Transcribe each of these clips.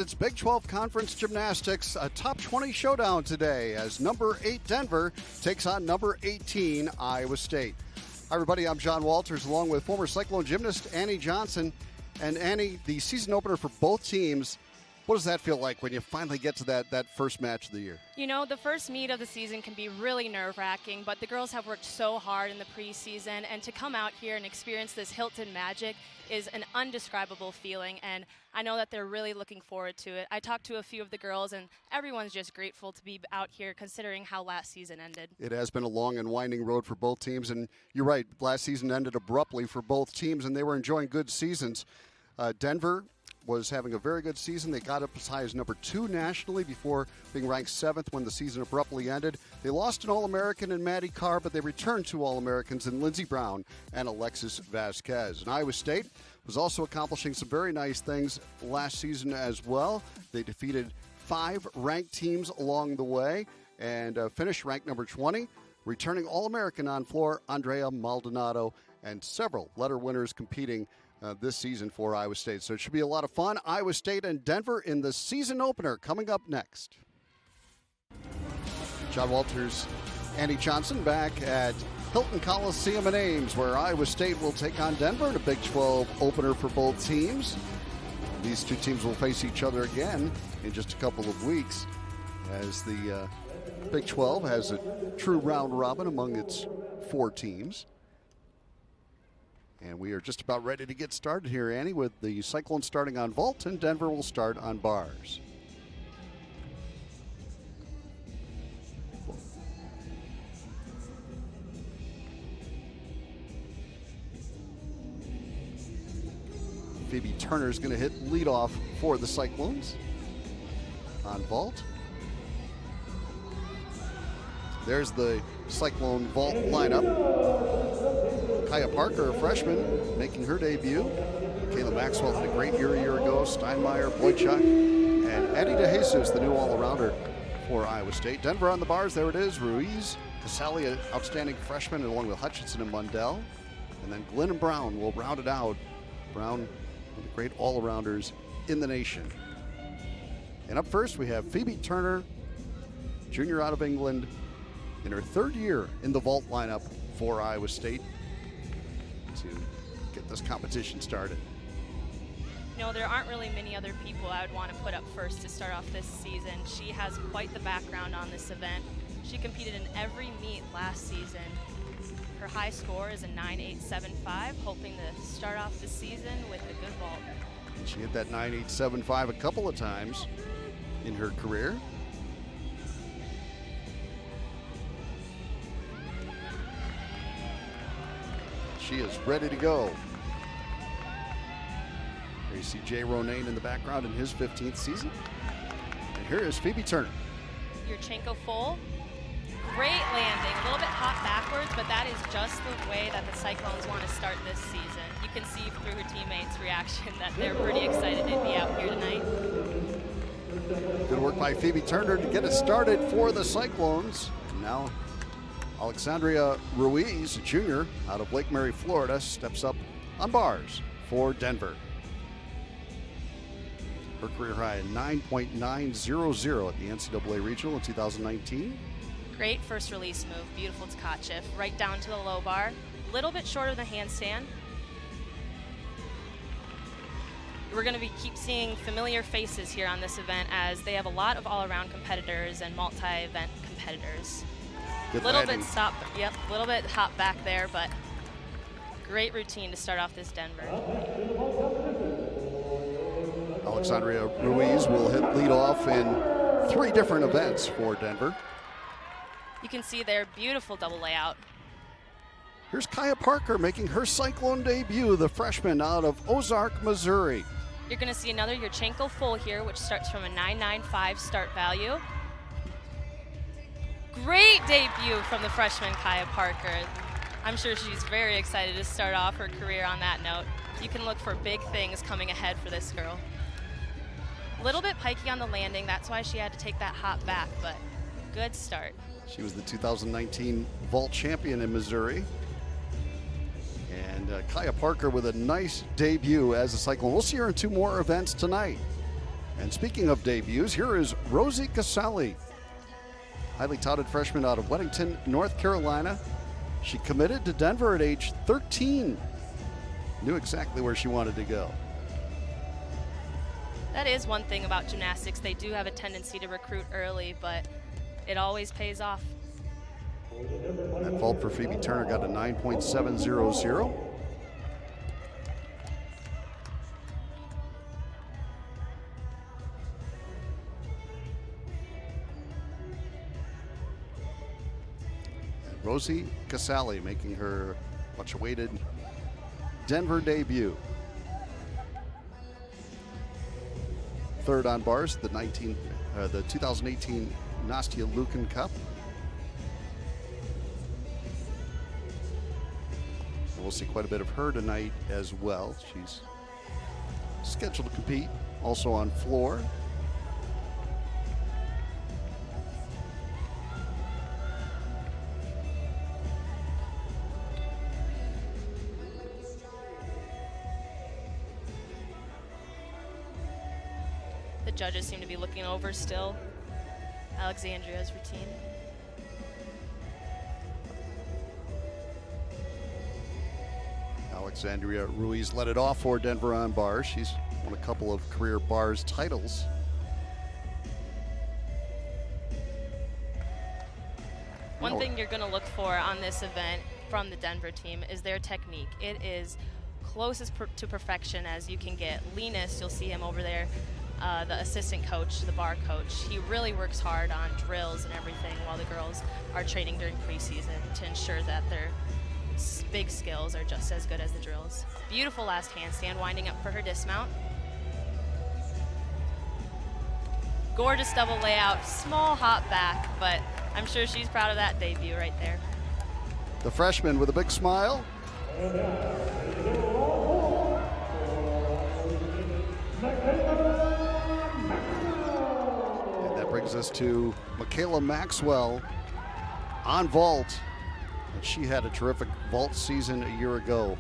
It's Big 12 Conference Gymnastics, a top 20 showdown today as number 8 Denver takes on number 18 Iowa State. Hi everybody, I'm John Walters along with former Cyclone gymnast Annie Johnson. And Annie, the season opener for both teams, what does that feel like when you finally get to that first match of the year? You know, the first meet of the season can be really nerve-wracking, but the girls have worked so hard in the preseason, and to come out here and experience this Hilton magic is an undescribable feeling, and I know that they're really looking forward to it. I talked to a few of the girls, and everyone's just grateful to be out here considering how last season ended. It has been a long and winding road for both teams, and you're right, last season ended abruptly for both teams, and they were enjoying good seasons. Denver was having a very good season. They got up as high as number 2 nationally before being ranked 7th when the season abruptly ended. They lost an All-American in Maddie Carr, but they returned 2 All-Americans in Lindsey Brown and Alexis Vasquez. And Iowa State was also accomplishing some very nice things last season as well. They defeated 5 ranked teams along the way and finished ranked number 20, returning All-American on floor Andrea Maldonado and several letter winners competing this season for Iowa State. So it should be a lot of fun. Iowa State and Denver in the season opener coming up next. John Walters, Annie Johnson back at Hilton Coliseum in Ames, where Iowa State will take on Denver in a Big 12 opener for both teams. These two teams will face each other again in just a couple of weeks as the Big 12 has a true round robin among its 4 teams. And we are just about ready to get started here, Annie, with the Cyclones starting on vault, and Denver will start on bars. Phoebe Turner is going to hit leadoff for the Cyclones on vault. There's the Cyclone vault lineup. Kaya Parker, a freshman, making her debut. Kayla Maxwell had a great year a year ago. Steinmeier, Boychuk, and Eddie DeJesus, the new all-arounder for Iowa State. Denver on the bars, there it is. Ruiz, Casali, an outstanding freshman, along with Hutchinson and Mundell. And then Glenn and Brown will round it out. Brown, one of the great all-arounders in the nation. And up first, we have Phoebe Turner, junior out of England, in her 3rd year in the vault lineup for Iowa State to get this competition started. You know, there aren't really many other people I would want to put up first to start off this season. She has quite the background on this event. She competed in every meet last season. Her high score is a 9.875, hoping to start off the season with a good vault. And she hit that 9.875 a couple of times in her career. She is ready to go. There you see Jay Ronayne in the background in his 15th season. And here is Phoebe Turner. Yurchenko full. Great landing, a little bit hot backwards, but that is just the way that the Cyclones want to start this season. You can see through her teammates' reaction that they're pretty excited to be out here tonight. Good work by Phoebe Turner to get it started for the Cyclones. And now Alexandria Ruiz, a junior out of Lake Mary, Florida, steps up on bars for Denver. Her career high at 9.900 at the NCAA Regional in 2019. Great first release move, beautiful Tkachev, right down to the low bar. A little bit shorter than handstand. We're going to keep seeing familiar faces here on this event as they have a lot of all-around competitors and multi-event competitors. Good little landing. bit stop, yep, a little bit hop back there, but great routine to start off this Denver. Alexandria Ruiz will hit leadoff in 3 different events for Denver. You can see their beautiful double layout. Here's Kaya Parker making her Cyclone debut, the freshman out of Ozark, Missouri. You're going to see another Yurchenko full here, which starts from a 9.95 start value. Great debut from the freshman Kaya Parker. I'm sure she's very excited to start off her career on that note. You can look for big things coming ahead for this girl. A little bit pikey on the landing, that's why she had to take that hop back, but good start. She was the 2019 vault champion in Missouri. And Kaya Parker with a nice debut as a Cyclone. We'll see her in 2 more events tonight. And speaking of debuts, here is Rosie Casale, highly touted freshman out of Weddington, North Carolina. She committed to Denver at age 13. Knew exactly where she wanted to go. That is one thing about gymnastics. They do have a tendency to recruit early, but it always pays off. That vault for Phoebe Turner got a 9.700. Rosie Casale making her much awaited Denver debut. Third on bars, the 2018 Nastia Lukin Cup. And we'll see quite a bit of her tonight as well. She's scheduled to compete also on floor. The judges seem to be looking over still Alexandria's routine. Alexandria Ruiz led it off for Denver on bars. She's won a couple of career bars titles. One thing you're going to look for on this event from the Denver team is their technique. It is closest to perfection as you can get. Linus, you'll see him over there, the assistant coach, the bar coach. He really works hard on drills and everything while the girls are training during preseason to ensure that their big skills are just as good as the drills. Beautiful last handstand, winding up for her dismount. Gorgeous double layout, small hop back, but I'm sure she's proud of that debut right there. The freshman with a big smile. And that brings us to Michaela Maxwell on vault. And she had a terrific vault season a year ago.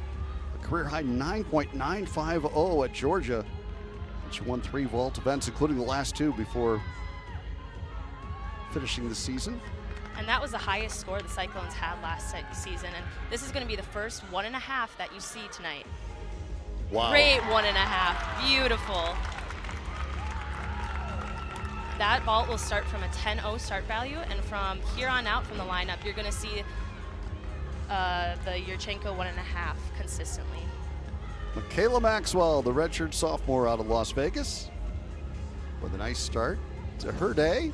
A career high 9.950 at Georgia. And she won 3 vault events, including the last 2 before finishing the season. And that was the highest score the Cyclones had last season. And this is going to be the first 1.5 that you see tonight. Wow. Great 1.5, beautiful. That vault will start from a 10-0 start value, and from here on out from the lineup, you're going to see the Yurchenko 1.5 consistently. Michaela Maxwell, the redshirt sophomore out of Las Vegas, with a nice start to her day.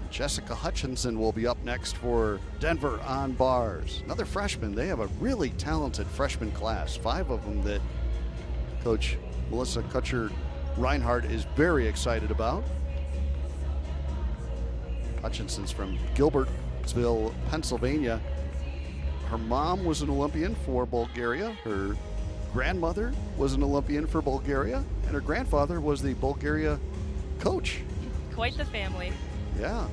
Jessica Hutchinson will be up next for Denver on bars. Another freshman. They have a really talented freshman class, 5 of them that Coach Melissa Kutcher-Reinhardt is very excited about. Hutchinson's from Gilbertsville, Pennsylvania. Her mom was an Olympian for Bulgaria. Her grandmother was an Olympian for Bulgaria, and her grandfather was the Bulgaria coach. Quite the family. Yeah.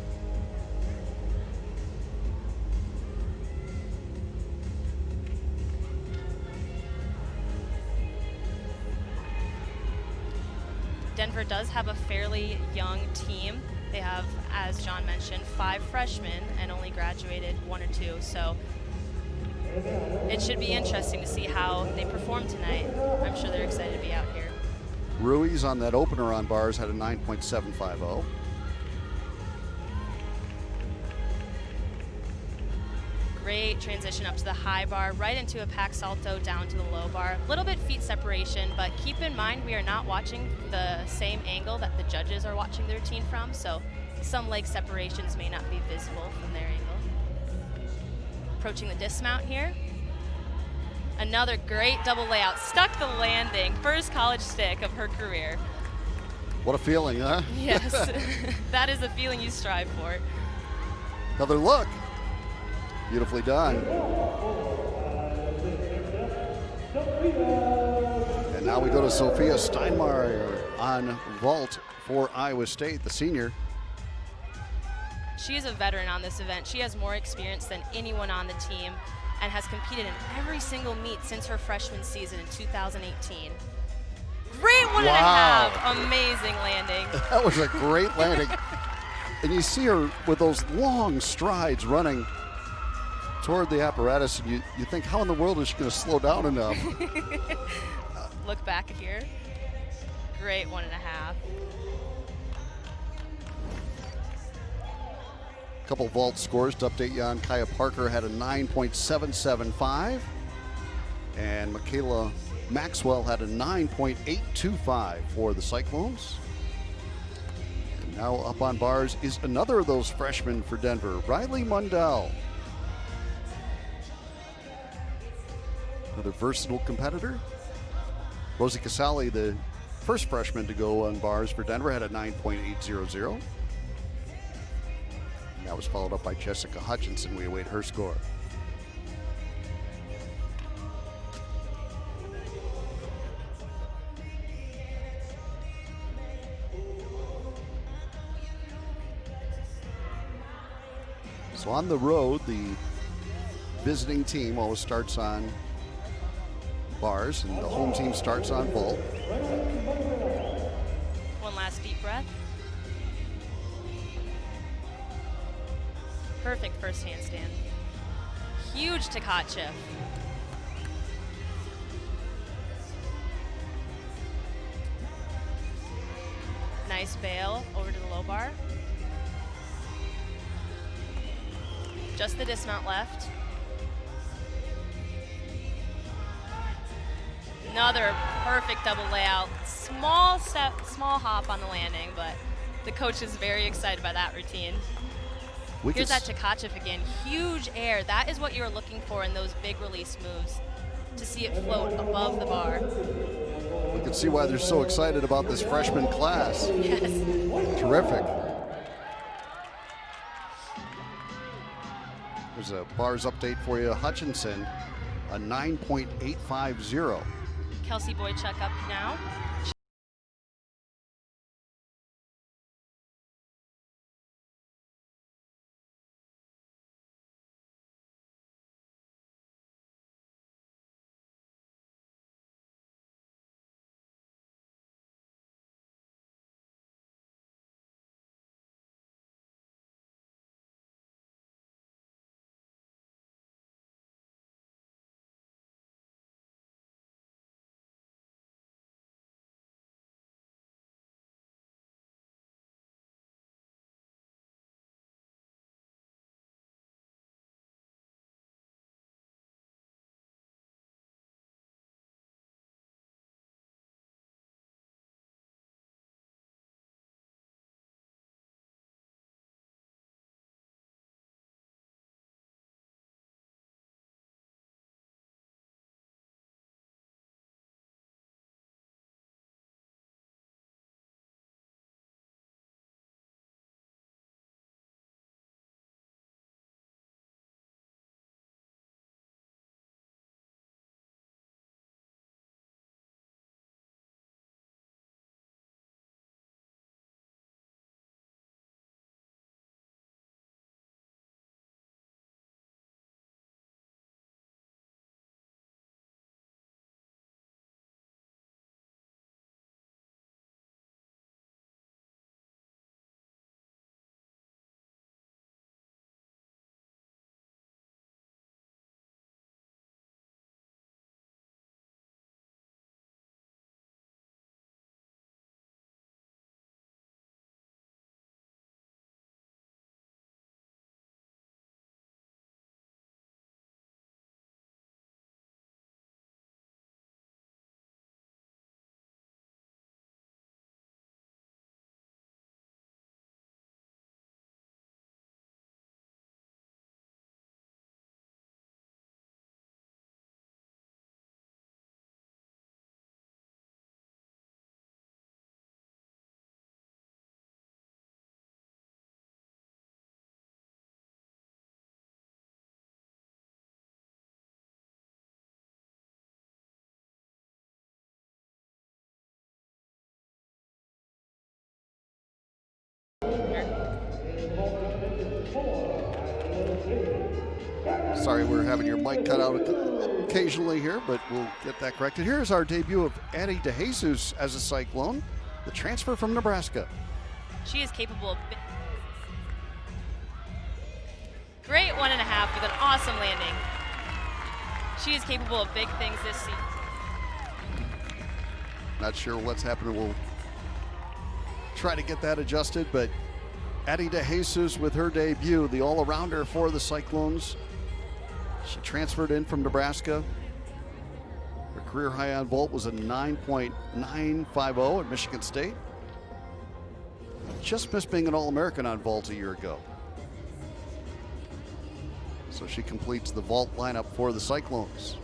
Denver does have a fairly young team. They have, as John mentioned, 5 freshmen and only graduated 1 or 2. So it should be interesting to see how they perform tonight. I'm sure they're excited to be out here. Ruiz on that opener on bars had a 9.750. Great transition up to the high bar, right into a pack salto down to the low bar. A little bit feet separation, but keep in mind we are not watching the same angle that the judges are watching the routine from, so some leg separations may not be visible from their angle. Approaching the dismount here. Another great double layout, stuck the landing, first college stick of her career. What a feeling, huh? Yes, that is the feeling you strive for. Another look. Beautifully done. And now we go to Sophia Steinmeier on vault for Iowa State, the senior. She is a veteran on this event. She has more experience than anyone on the team and has competed in every single meet since her freshman season in 2018. Great 1.5. Wow. Amazing landing. That was a great landing. And you see her with those long strides running toward the apparatus, and you think, how in the world is she going to slow down enough? Look back here. Great 1.5. Couple vault scores to update you on. Kaya Parker had a 9.775, and Michaela Maxwell had a 9.825 for the Cyclones. And now up on bars is another of those freshmen for Denver, Riley Mundell. Another versatile competitor. Rosie Casali, the first freshman to go on bars for Denver, had a 9.800. That was followed up by Jessica Hutchinson. We await her score. So on the road, the visiting team always starts on bars, and the home team starts on vault. One last deep breath. Perfect first handstand. Huge Tkachev. Nice bail over to the low bar. Just the dismount left. Another perfect double layout. Small step, small hop on the landing, but the coach is very excited by that routine. Here's that Tkachev again. Huge air. That is what you're looking for in those big release moves, to see it float above the bar. We can see why they're so excited about this freshman class. Yes. Terrific. There's a bars update for you. Hutchinson, a 9.850. Kelsey Boychuk up now. Sorry, we're having your mic cut out occasionally here, but we'll get that corrected. Here's our debut of Addie DeJesus as a Cyclone, the transfer from Nebraska. She is capable of great 1.5 with an awesome landing. She is capable of big things this season. Not sure what's happening. We'll try to get that adjusted, but Addie DeJesus with her debut, the all-arounder for the Cyclones. She transferred in from Nebraska. Her career high on vault was a 9.950 at Michigan State. Just missed being an All-American on vault a year ago. So she completes the vault lineup for the Cyclones.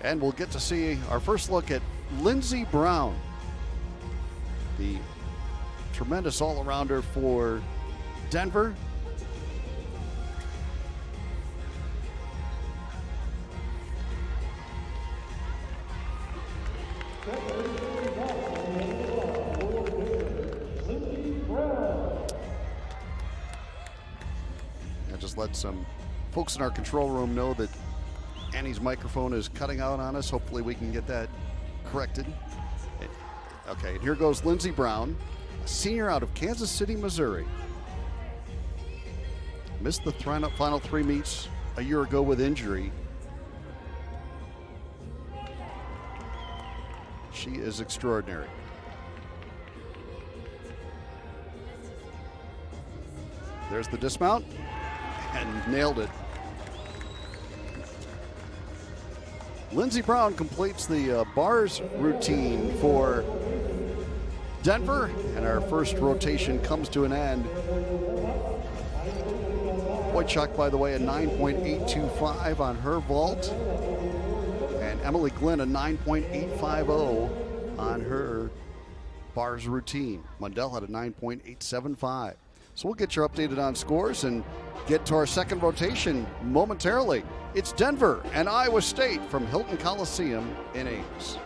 And we'll get to see our first look at Lindsey Brown, the tremendous all-arounder for Denver. Just let some folks in our control room know that Annie's microphone is cutting out on us. Hopefully we can get that corrected. Okay, and here goes Lindsey Brown, a senior out of Kansas City, Missouri. Missed the final 3 meets a year ago with injury. She is extraordinary. There's the dismount. And nailed it. Lindsey Brown completes the bars routine for Denver, and our first rotation comes to an end. Wojcik, by the way, a 9.825 on her vault, and Emily Glynn a 9.850 on her bars routine. Mundell had a 9.875. So we'll get you updated on scores and get to our second rotation momentarily. It's Denver and Iowa State from Hilton Coliseum in Ames.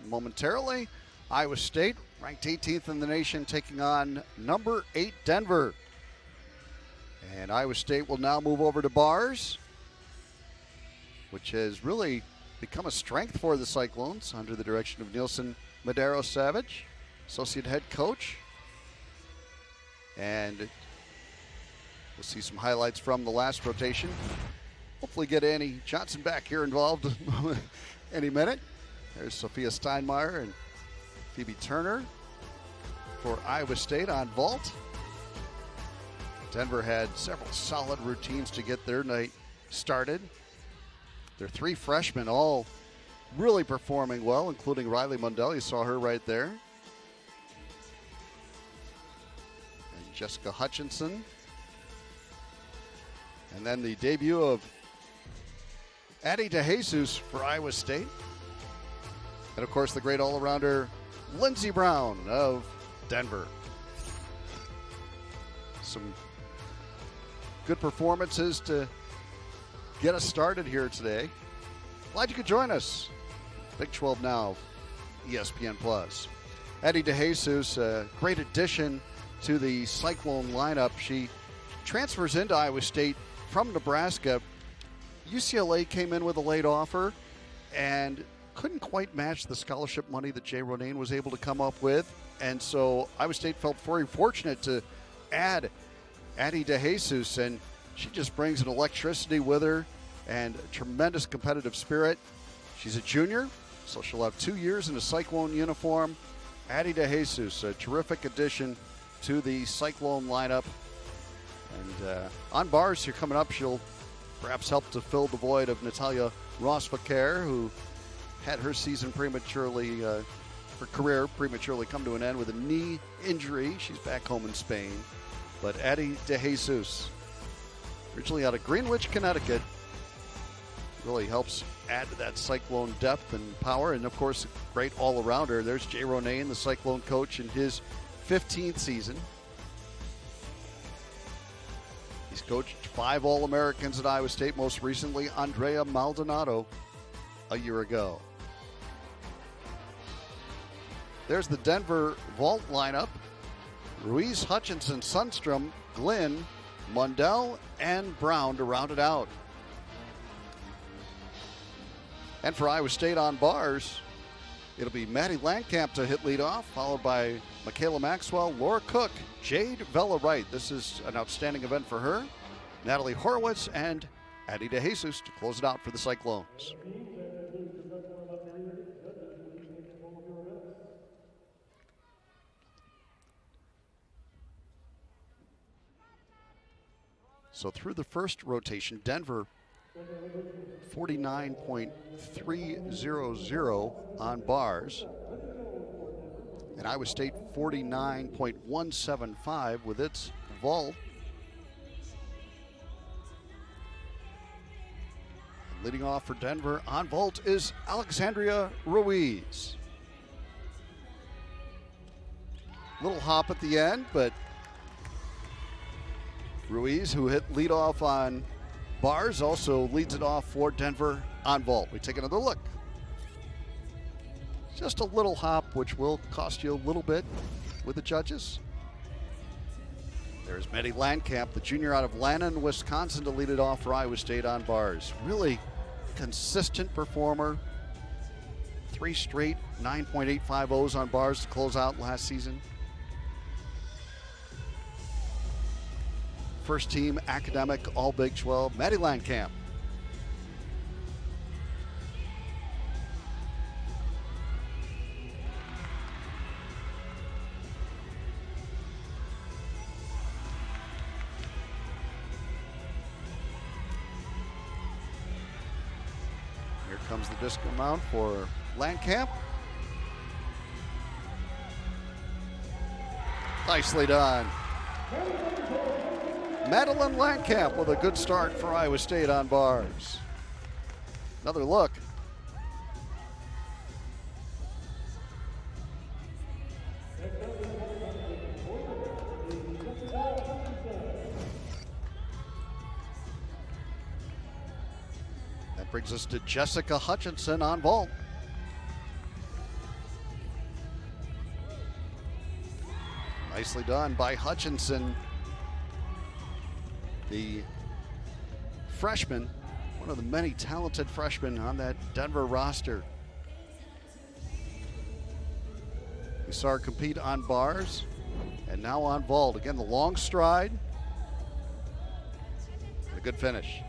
Momentarily, Iowa State ranked 18th in the nation, taking on number 8 Denver. And Iowa State will now move over to bars, which has really become a strength for the Cyclones under the direction of Nielsen Medeiros-Savage, associate head coach. And we'll see some highlights from the last rotation. Hopefully get Annie Johnson back here involved any minute. There's Sophia Steinmeier and Phoebe Turner for Iowa State on vault. Denver had several solid routines to get their night started. Their 3 freshmen all really performing well, including Riley Mundell. You saw her right there. And Jessica Hutchinson. And then the debut of Addie DeJesus for Iowa State. And, of course, the great all-arounder Lindsey Brown of Denver. Some good performances to get us started here today. Glad you could join us. Big 12 Now, ESPN Plus. Addie DeJesus, a great addition to the Cyclone lineup. She transfers into Iowa State from Nebraska. UCLA came in with a late offer and couldn't quite match the scholarship money that Jay Ronayne was able to come up with. And so Iowa State felt very fortunate to add Addie DeJesus, and she just brings an electricity with her and a tremendous competitive spirit. She's a junior, so she'll have 2 years in a Cyclone uniform. Addie DeJesus, a terrific addition to the Cyclone lineup. And on bars here coming up, she'll perhaps help to fill the void of Natalia Ross-Vaquer, who had her season prematurely, her career prematurely come to an end with a knee injury. She's back home in Spain. But Addie DeJesus, originally out of Greenwich, Connecticut, Really helps add to that Cyclone depth and power. And, of course, great all-arounder. There's Jay Ronayne, the Cyclone coach, in his 15th season. He's coached 5 All-Americans at Iowa State, most recently Andrea Maldonado a year ago. There's the Denver vault lineup. Ruiz, Hutchinson, Sundstrom, Glynn, Mundell, and Brown to round it out. And for Iowa State on bars, it'll be Maddie Landkamp to hit leadoff, followed by Michaela Maxwell, Laura Cook, Jade Vela Wright. This is an outstanding event for her. Natalie Horowitz and Addie DeJesus to close it out for the Cyclones. So through the first rotation, Denver 49.300 on bars. And Iowa State 49.175 with its vault. Leading off for Denver on vault is Alexandria Ruiz. Little hop at the end, but Ruiz, who hit leadoff on bars, also leads it off for Denver on vault. We take another look. Just a little hop, which will cost you a little bit with the judges. There's Maddie Landkamp, the junior out of Lannon, Wisconsin, to lead it off for Iowa State on bars. Really consistent performer. 3 straight 9.850s on bars to close out last season. First team academic all Big 12, Maddie Landkamp. Here comes the disc amount for Landkamp. Nicely done. Madeline Landkamp with a good start for Iowa State on bars. Another look. That brings us to Jessica Hutchinson on vault. Nicely done by Hutchinson. The freshman, one of the many talented freshmen on that Denver roster. We saw her compete on bars and now on vault. Again, the long stride, and a good finish.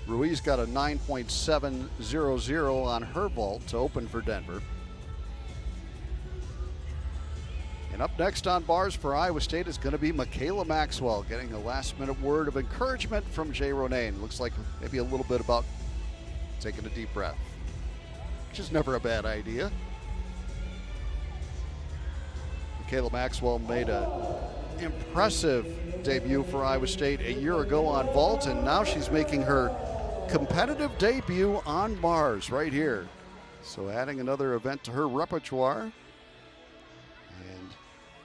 Ruiz got a 9.700 on her vault to open for Denver. And up next on bars for Iowa State is going to be Michaela Maxwell, getting a last-minute word of encouragement from Jay Ronayne. Looks like maybe a little bit about taking a deep breath, which is never a bad idea. Michaela Maxwell made an impressive debut for Iowa State a year ago on vault, and now she's making her competitive debut on bars right here. So adding another event to her repertoire.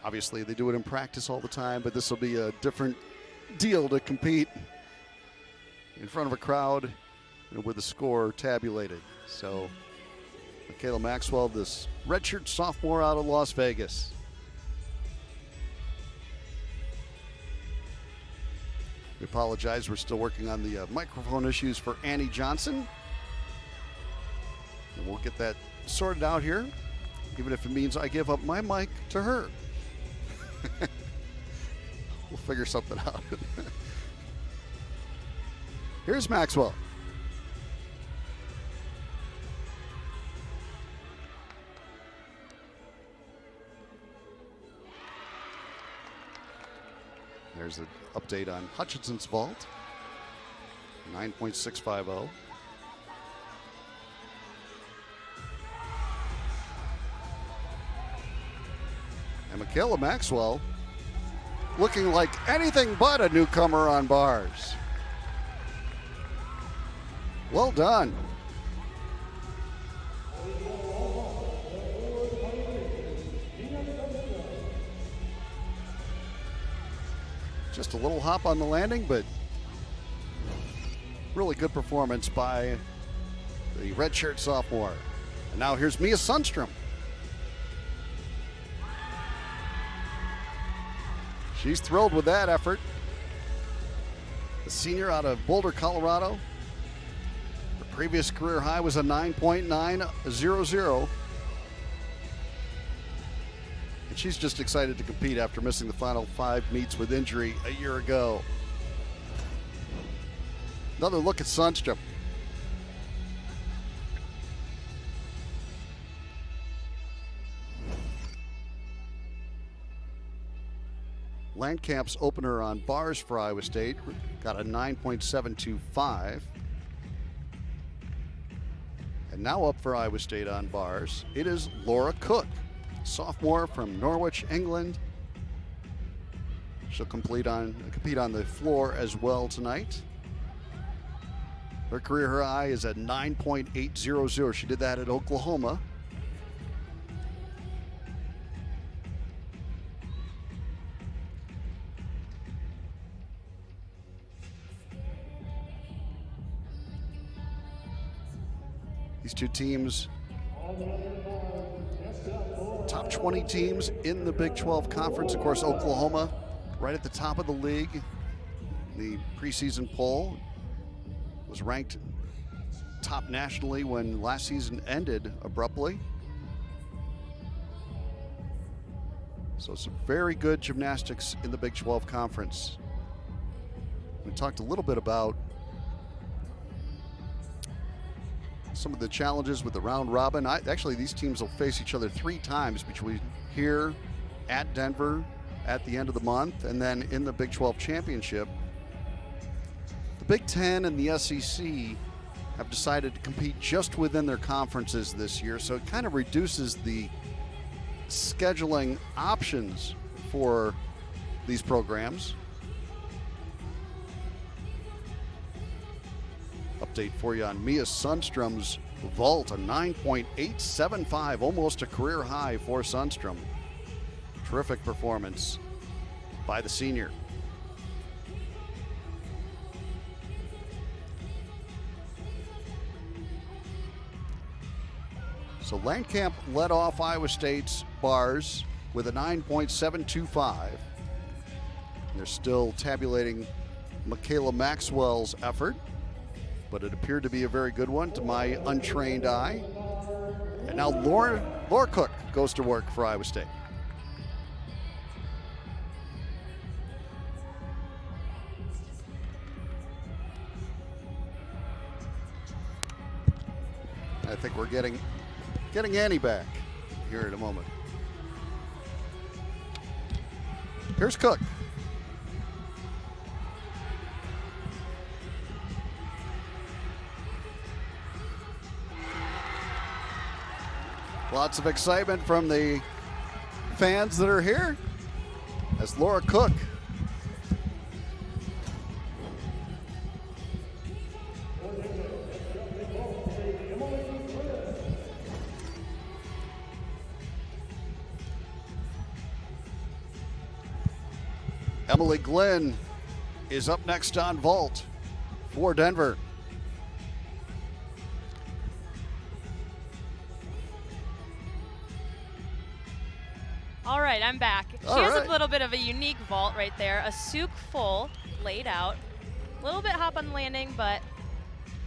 Obviously, they do it in practice all the time, but this will be a different deal to compete in front of a crowd with the score tabulated. So, Michaela Maxwell, this redshirt sophomore out of Las Vegas. We apologize. We're still working on the microphone issues for Annie Johnson. And we'll get that sorted out here, even if it means I give up my mic to her. We'll figure something out. Here's Maxwell. There's an update on Hutchinson's vault. 9.650. And Michaela Maxwell looking like anything but a newcomer on bars. Well done. Just a little hop on the landing, but really good performance by the redshirt sophomore. And now here's Mia Sundstrom. She's thrilled with that effort. The senior out of Boulder, Colorado. Her previous career high was a 9.900. And she's just excited to compete after missing the final 5 meets with injury a year ago. Another look at Sundstrom. Landcamp's opener on bars for Iowa State got a 9.725. And now up for Iowa State on bars, it is Laura Cook, sophomore from Norwich, England. She'll compete on the floor as well tonight. Her career high is at 9.800. She did that at Oklahoma. These two teams, top 20 teams in the Big 12 Conference. Of course, Oklahoma right at the top of the league. The preseason poll was ranked top nationally when last season ended abruptly. So some very good gymnastics in the Big 12 Conference. We talked a little bit about some of the challenges with the round robin. Actually, these teams will face each other 3 times between here, at Denver, at the end of the month, and then in the Big 12 Championship. The Big Ten and the SEC have decided to compete just within their conferences this year, so it kind of reduces the scheduling options for these programs. Update for you on Mia Sundstrom's vault, a 9.875, almost a career high for Sundstrom. Terrific performance by the senior. So Landcamp led off Iowa State's bars with a 9.725. They're still tabulating Michaela Maxwell's effort, but it appeared to be a very good one to my untrained eye. And now Laura Cook goes to work for Iowa State. I think we're getting Annie back here in a moment. Here's Cook. Lots of excitement from the fans that are here as Laura Cook Emily Glenn is up next on vault for Denver. All right, I'm back. She has a little bit of a unique vault right there. A soup full laid out. A little bit hop on the landing, but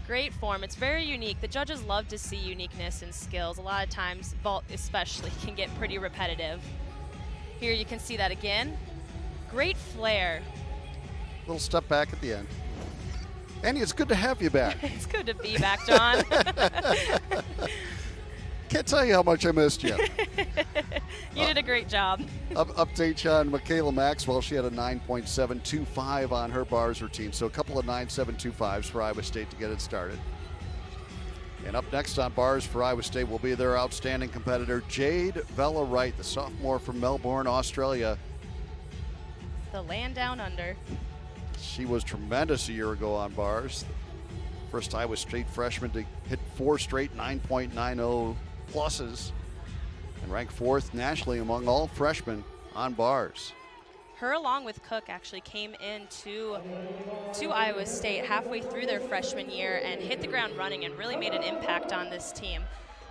great form. It's very unique. The judges love to see uniqueness and skills. A lot of times, vault especially can get pretty repetitive. Here you can see that again. Great flair. Little step back at the end. Annie, it's good to have you back. It's good to be back, John. Can't tell you how much I missed you. You did a great job. Update you on Michaela Maxwell. She had a 9.725 on her bars routine, so a couple of 9.725s for Iowa State to get it started. And up next on bars for Iowa State will be their outstanding competitor, Jade Vella Wright, the sophomore from Melbourne, Australia. the land down under. She was tremendous a year ago on bars. First Iowa State freshman to hit 4 straight 9.90 pluses and ranked 4th nationally among all freshmen on bars. Her, along with Cook, actually came into Iowa State halfway through their freshman year and hit the ground running and really made an impact on this team.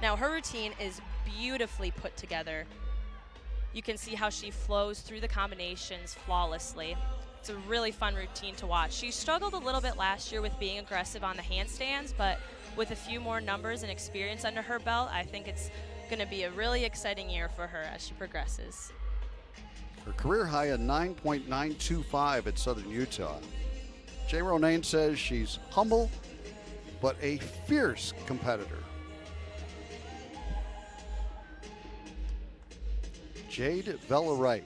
Now, her routine is beautifully put together. You can see how she flows through the combinations flawlessly. It's a really fun routine to watch. She struggled a little bit last year with being aggressive on the handstands, but with a few more numbers and experience under her belt, I think it's going to be a really exciting year for her as she progresses. Her career high at 9.925 at Southern Utah. Jay Ronayne says she's humble, but a fierce competitor. Jade Vella-Wright.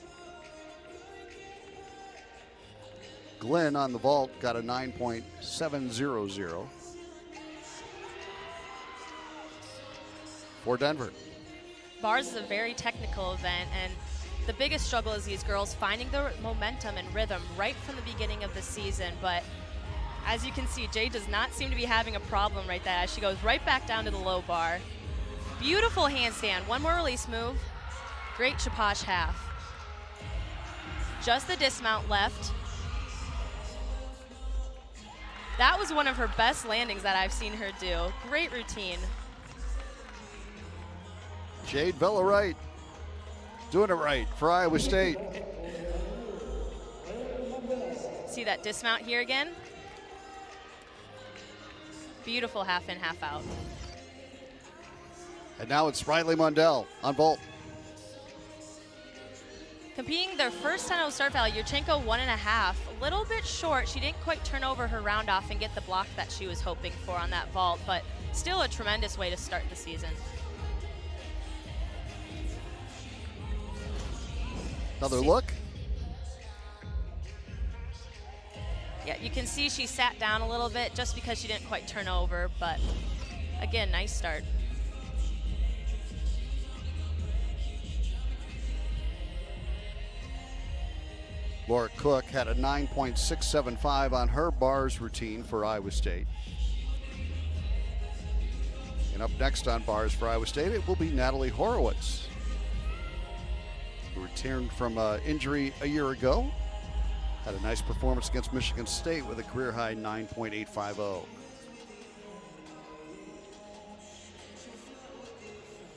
Glenn on the vault got a 9.700 for Denver. Bars is a very technical event, and the biggest struggle is these girls finding the momentum and rhythm right from the beginning of the season. But as you can see, Jade does not seem to be having a problem right there as she goes right back down to the low bar. Beautiful handstand. One more release move. Great Chapash half. Just the dismount left. That was one of her best landings that I've seen her do. Great routine. Jade Vella-Wright doing it right for Iowa State. See that dismount here again? Beautiful half in, half out. And now it's Riley Mundell on vault. Competing their first time out of Start Valley, Yurchenko 1.5. A little bit short. She didn't quite turn over her round off and get the block that she was hoping for on that vault, but still a tremendous way to start the season. Another look. Yeah, you can see she sat down a little bit just because she didn't quite turn over, but again, nice start. Laura Cook had a 9.675 on her bars routine for Iowa State. And up next on bars for Iowa State, it will be Natalie Horowitz, who returned from injury a year ago. Had a nice performance against Michigan State with a career high 9.850.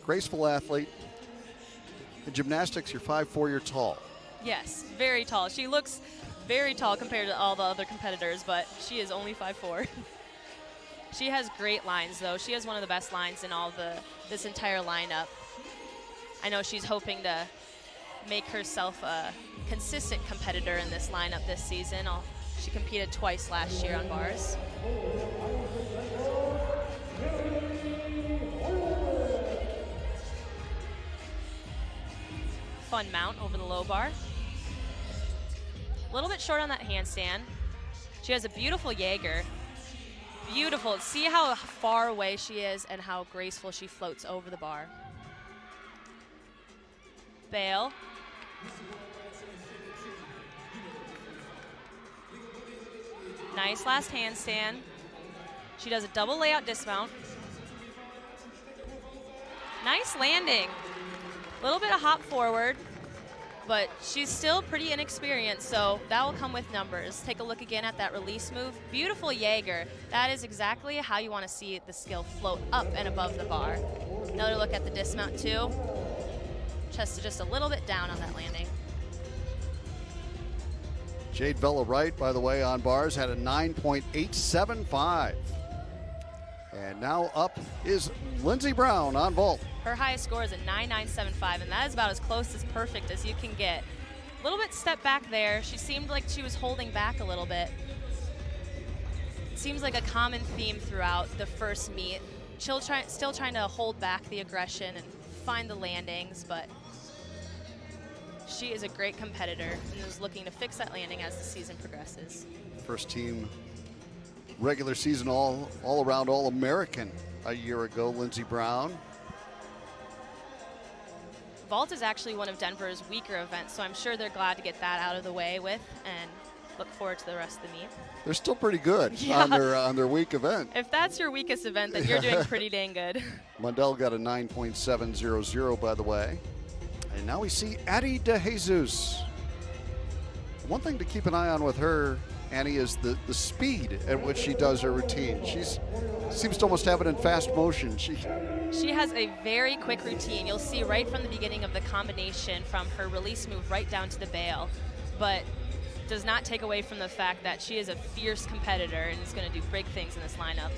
Graceful athlete. In gymnastics, you're 5'4", you're tall. Yes, very tall. She looks very tall compared to all the other competitors, but she is only 5'4". She has great lines, though. She has one of the best lines in all this entire lineup. I know she's hoping to make herself a consistent competitor in this lineup this season. She competed twice last year on bars. Fun mount over the low bar. A little bit short on that handstand. She has a beautiful Jaeger. Beautiful. See how far away she is and how graceful she floats over the bar. Bail. Nice last handstand. She does a double layout dismount. Nice landing. A little bit of hop forward, but she's still pretty inexperienced, so that will come with numbers. Take a look again at that release move. Beautiful Jaeger. That is exactly how you want to see the skill float up and above the bar. Another look at the dismount too. Chest just a little bit down on that landing. Jade Vella-Wright, by the way, on bars had a 9.875. And now up is Lindsey Brown on vault. Her highest score is a 9.975, and that is about as close as perfect as you can get. A little bit step back there. She seemed like she was holding back a little bit. It seems like a common theme throughout the first meet. Still trying to hold back the aggression and find the landings, but she is a great competitor and is looking to fix that landing as the season progresses. First team regular season all-around All-American a year ago, Lindsey Brown. vault is actually one of Denver's weaker events, so I'm sure they're glad to get that out of the way with and look forward to the rest of the meet. They're still pretty good on their weak event. If that's your weakest event, then you're doing pretty dang good. Mundell got a 9.700, by the way. And now we see Addie DeJesus. One thing to keep an eye on with her, Annie, is the speed at which she does her routine. She seems to almost have it in fast motion. She has a very quick routine. You'll see right from the beginning of the combination, from her release move right down to the bail, but does not take away from the fact that she is a fierce competitor and is going to do big things in this lineup.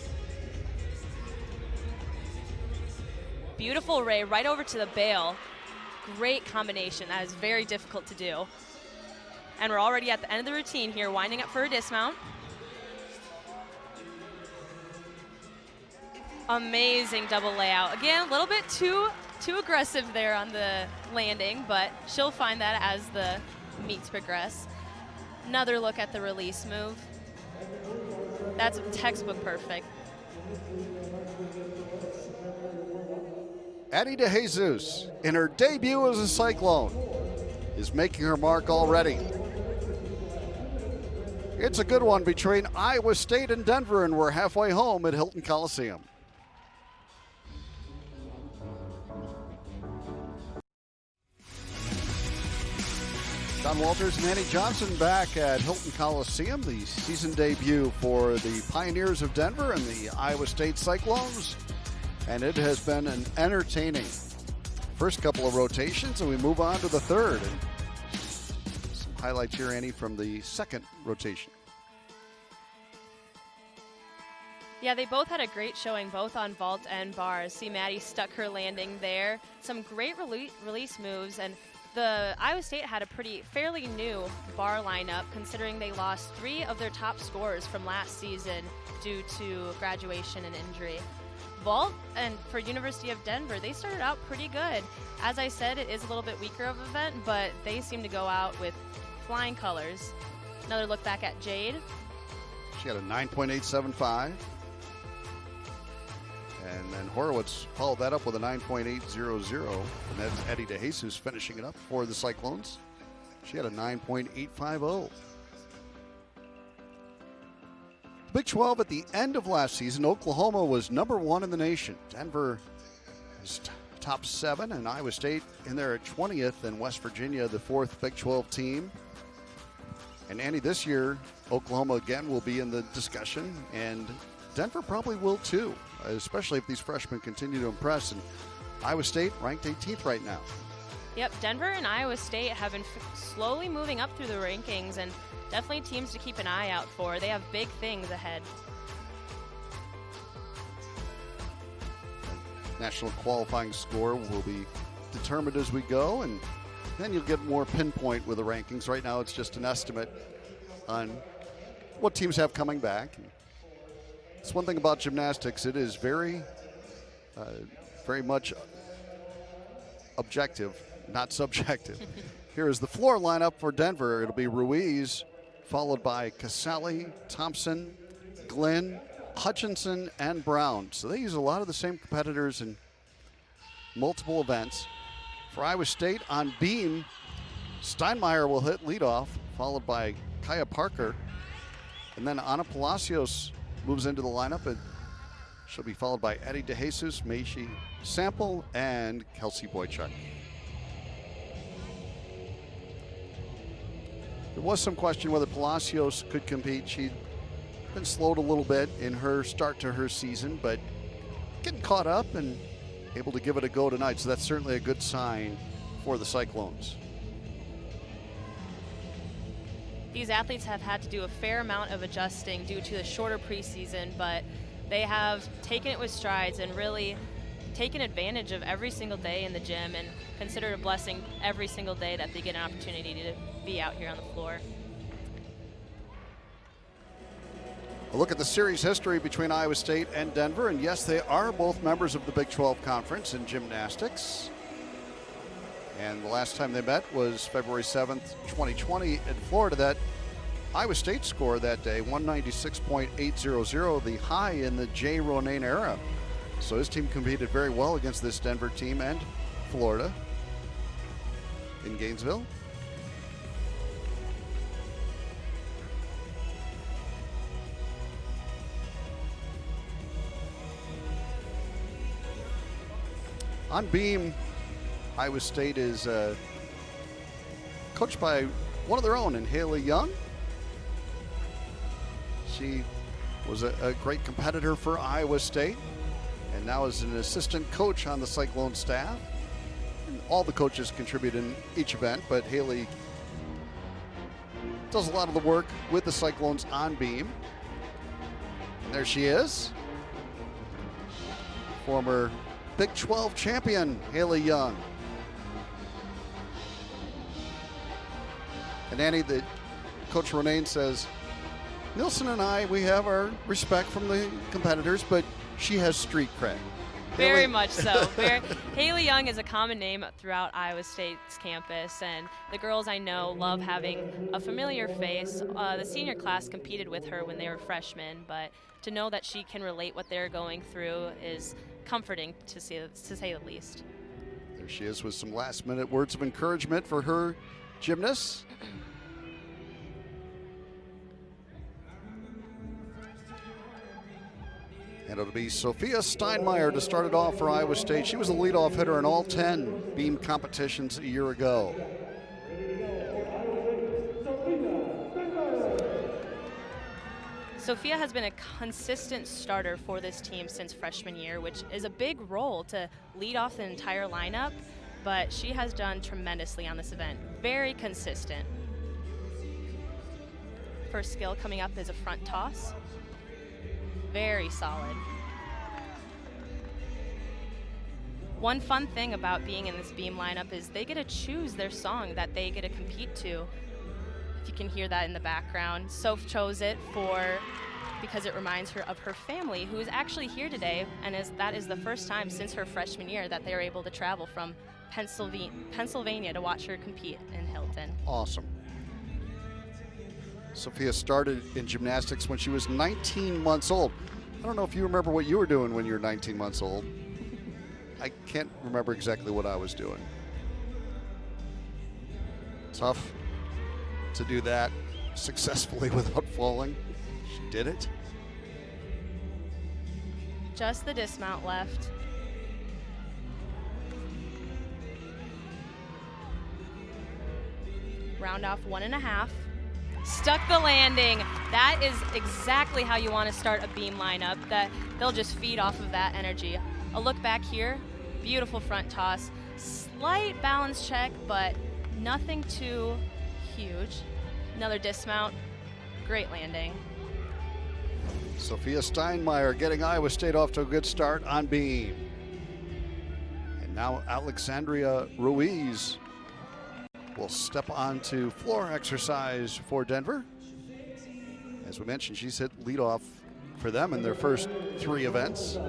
Beautiful Ray right over to the bail. Great combination. That is very difficult to do. And we're already at the end of the routine here, winding up for her dismount. Amazing double layout. Again, a little bit too aggressive there on the landing, but she'll find that as the meets progress. Another look at the release move. That's textbook perfect. Addie DeJesus, in her debut as a Cyclone, is making her mark already. It's a good one between Iowa State and Denver, and we're halfway home at Hilton Coliseum. John Walters and Annie Johnson back at Hilton Coliseum, the season debut for the Pioneers of Denver and the Iowa State Cyclones. And it has been an entertaining first couple of rotations, and we move on to the third. And some highlights here, Annie, from the second rotation. Yeah, they both had a great showing, both on vault and bars. See, Maddie stuck her landing there. Some great release moves, and the Iowa State had a fairly new bar lineup, considering they lost 3 of their top scorers from last season due to graduation and injury. Vault, and for University of Denver, they started out pretty good. As I said, it is a little bit weaker of an event, but they seem to go out with flying colors. Another look back at Jade. She had a 9.875. And then Horowitz followed that up with a 9.800. And that's Addie DeJesus finishing it up for the Cyclones. She had a 9.850. Big 12 at the end of last season, Oklahoma was number 1 in the nation. Denver is top 7, and Iowa State in there at 20th, and West Virginia, the 4th Big 12 team. And Annie, this year, Oklahoma again will be in the discussion, and Denver probably will too, especially if these freshmen continue to impress. And Iowa State ranked 18th right now. Yep, Denver and Iowa State have been slowly moving up through the rankings, and definitely teams to keep an eye out for. They have big things ahead. National qualifying score will be determined as we go, and then you'll get more pinpoint with the rankings. Right now it's just an estimate on what teams have coming back. It's one thing about gymnastics. It is very much objective, not subjective. Here is the floor lineup for Denver. It'll be Ruiz, followed by Casale, Thompson, Glenn, Hutchinson, and Brown. So they use a lot of the same competitors in multiple events. For Iowa State, on beam, Steinmeier will hit leadoff, followed by Kaya Parker. And then Ana Palacios moves into the lineup, and she'll be followed by Addie DeJesus, Maishi Sample, and Kelsey Boychuk. There was some question whether Palacios could compete. She'd been slowed a little bit in her start to her season, but getting caught up and able to give it a go tonight. So that's certainly a good sign for the Cyclones. These athletes have had to do a fair amount of adjusting due to the shorter preseason, but they have taken it with strides and really taken advantage of every single day in the gym, and consider it a blessing every single day that they get an opportunity to be out here on the floor. A look at the series history between Iowa State and Denver, and yes, they are both members of the Big 12 Conference in gymnastics. And the last time they met was February 7th, 2020 in Florida. That Iowa State score that day, 196.800, the high in the Jay Ronayne era. So his team competed very well against this Denver team and Florida. in Gainesville. On beam, Iowa State is coached by one of their own, in Haley Young. She was a great competitor for Iowa State and now is an assistant coach on the Cyclone staff. And all the coaches contribute in each event, but Haley does a lot of the work with the Cyclones on beam. And there she is, former Big 12 champion, Haley Young. And Annie, the Coach Ronayne says, Nilsson and I, we have our respect from the competitors, but she has street cred. Very much so. Haley Young is a common name throughout Iowa State's campus, and the girls I know love having a familiar face. The senior class competed with her when they were freshmen, but to know that she can relate what they're going through is comforting, to say the least. There she is with some last-minute words of encouragement for her gymnasts. And it'll be Sophia Steinmeier to start it off for Iowa State. She was a leadoff hitter in all 10 beam competitions a year ago. Sophia has been a consistent starter for this team since freshman year, which is a big role to lead off the entire lineup, but she has done tremendously on this event. Very consistent. First skill coming up is a front toss. Very solid. One fun thing about being in this beam lineup is they get to choose their song that they get to compete to. If you can hear that in the background. Soph chose it because it reminds her of her family, who is actually here today, and that is the first time since her freshman year that they were able to travel from Pennsylvania to watch her compete in Hilton. Awesome. Sophia started in gymnastics when she was 19 months old. I don't know if you remember what you were doing when you were 19 months old. I can't remember exactly what I was doing. Tough to do that successfully without falling. She did it. Just the dismount left. Round off 1.5. Stuck the landing. That is exactly how you want to start a beam lineup, that they'll just feed off of that energy. A look back here, beautiful front toss. Slight balance check, but nothing too huge. Another dismount, great landing. Sophia Steinmeier getting Iowa State off to a good start on beam. And now Alexandria Ruiz will step onto floor exercise for Denver. As we mentioned, she's hit leadoff for them in their first 3 events.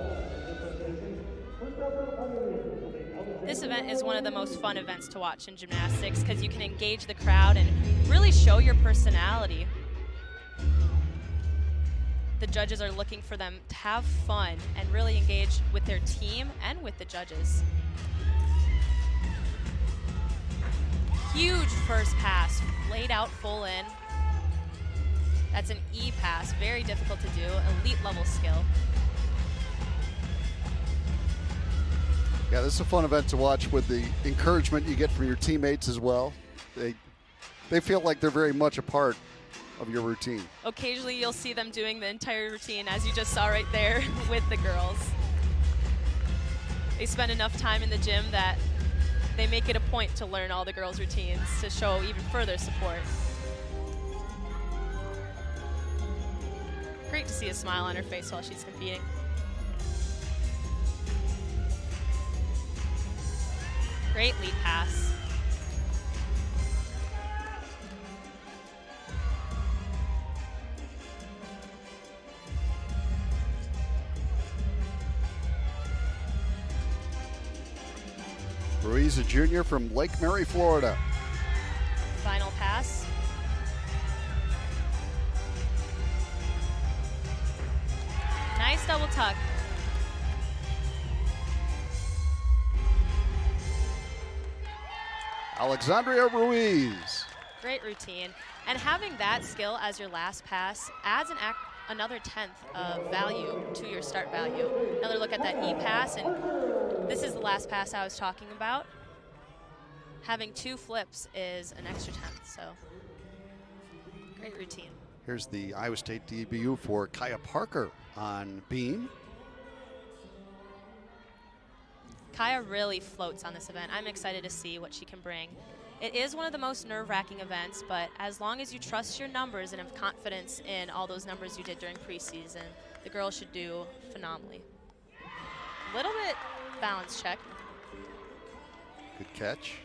This event is one of the most fun events to watch in gymnastics because you can engage the crowd and really show your personality. The judges are looking for them to have fun and really engage with their team and with the judges. Huge first pass, laid out full in. That's an E pass, very difficult to do, elite level skill. Yeah, this is a fun event to watch with the encouragement you get from your teammates as well. They feel like they're very much a part of your routine. Occasionally you'll see them doing the entire routine, as you just saw right there with the girls. They spend enough time in the gym that they make it a point to learn all the girls' routines to show even further support. Great to see a smile on her face while she's competing. Great lead pass. Ruiz, a junior from Lake Mary, Florida. Final pass. Nice double tuck. Alexandria Ruiz. Great routine. And having that skill as your last pass adds another 10th of value to your start value. Another look at that E-pass, and this is the last pass I was talking about. Having 2 flips is an extra 10th, so great routine. Here's the Iowa State debut for Kaya Parker on beam. Kaya really floats on this event. I'm excited to see what she can bring. It is one of the most nerve-wracking events, but as long as you trust your numbers and have confidence in all those numbers you did during preseason, the girls should do phenomenally. Little bit balance check. Good catch.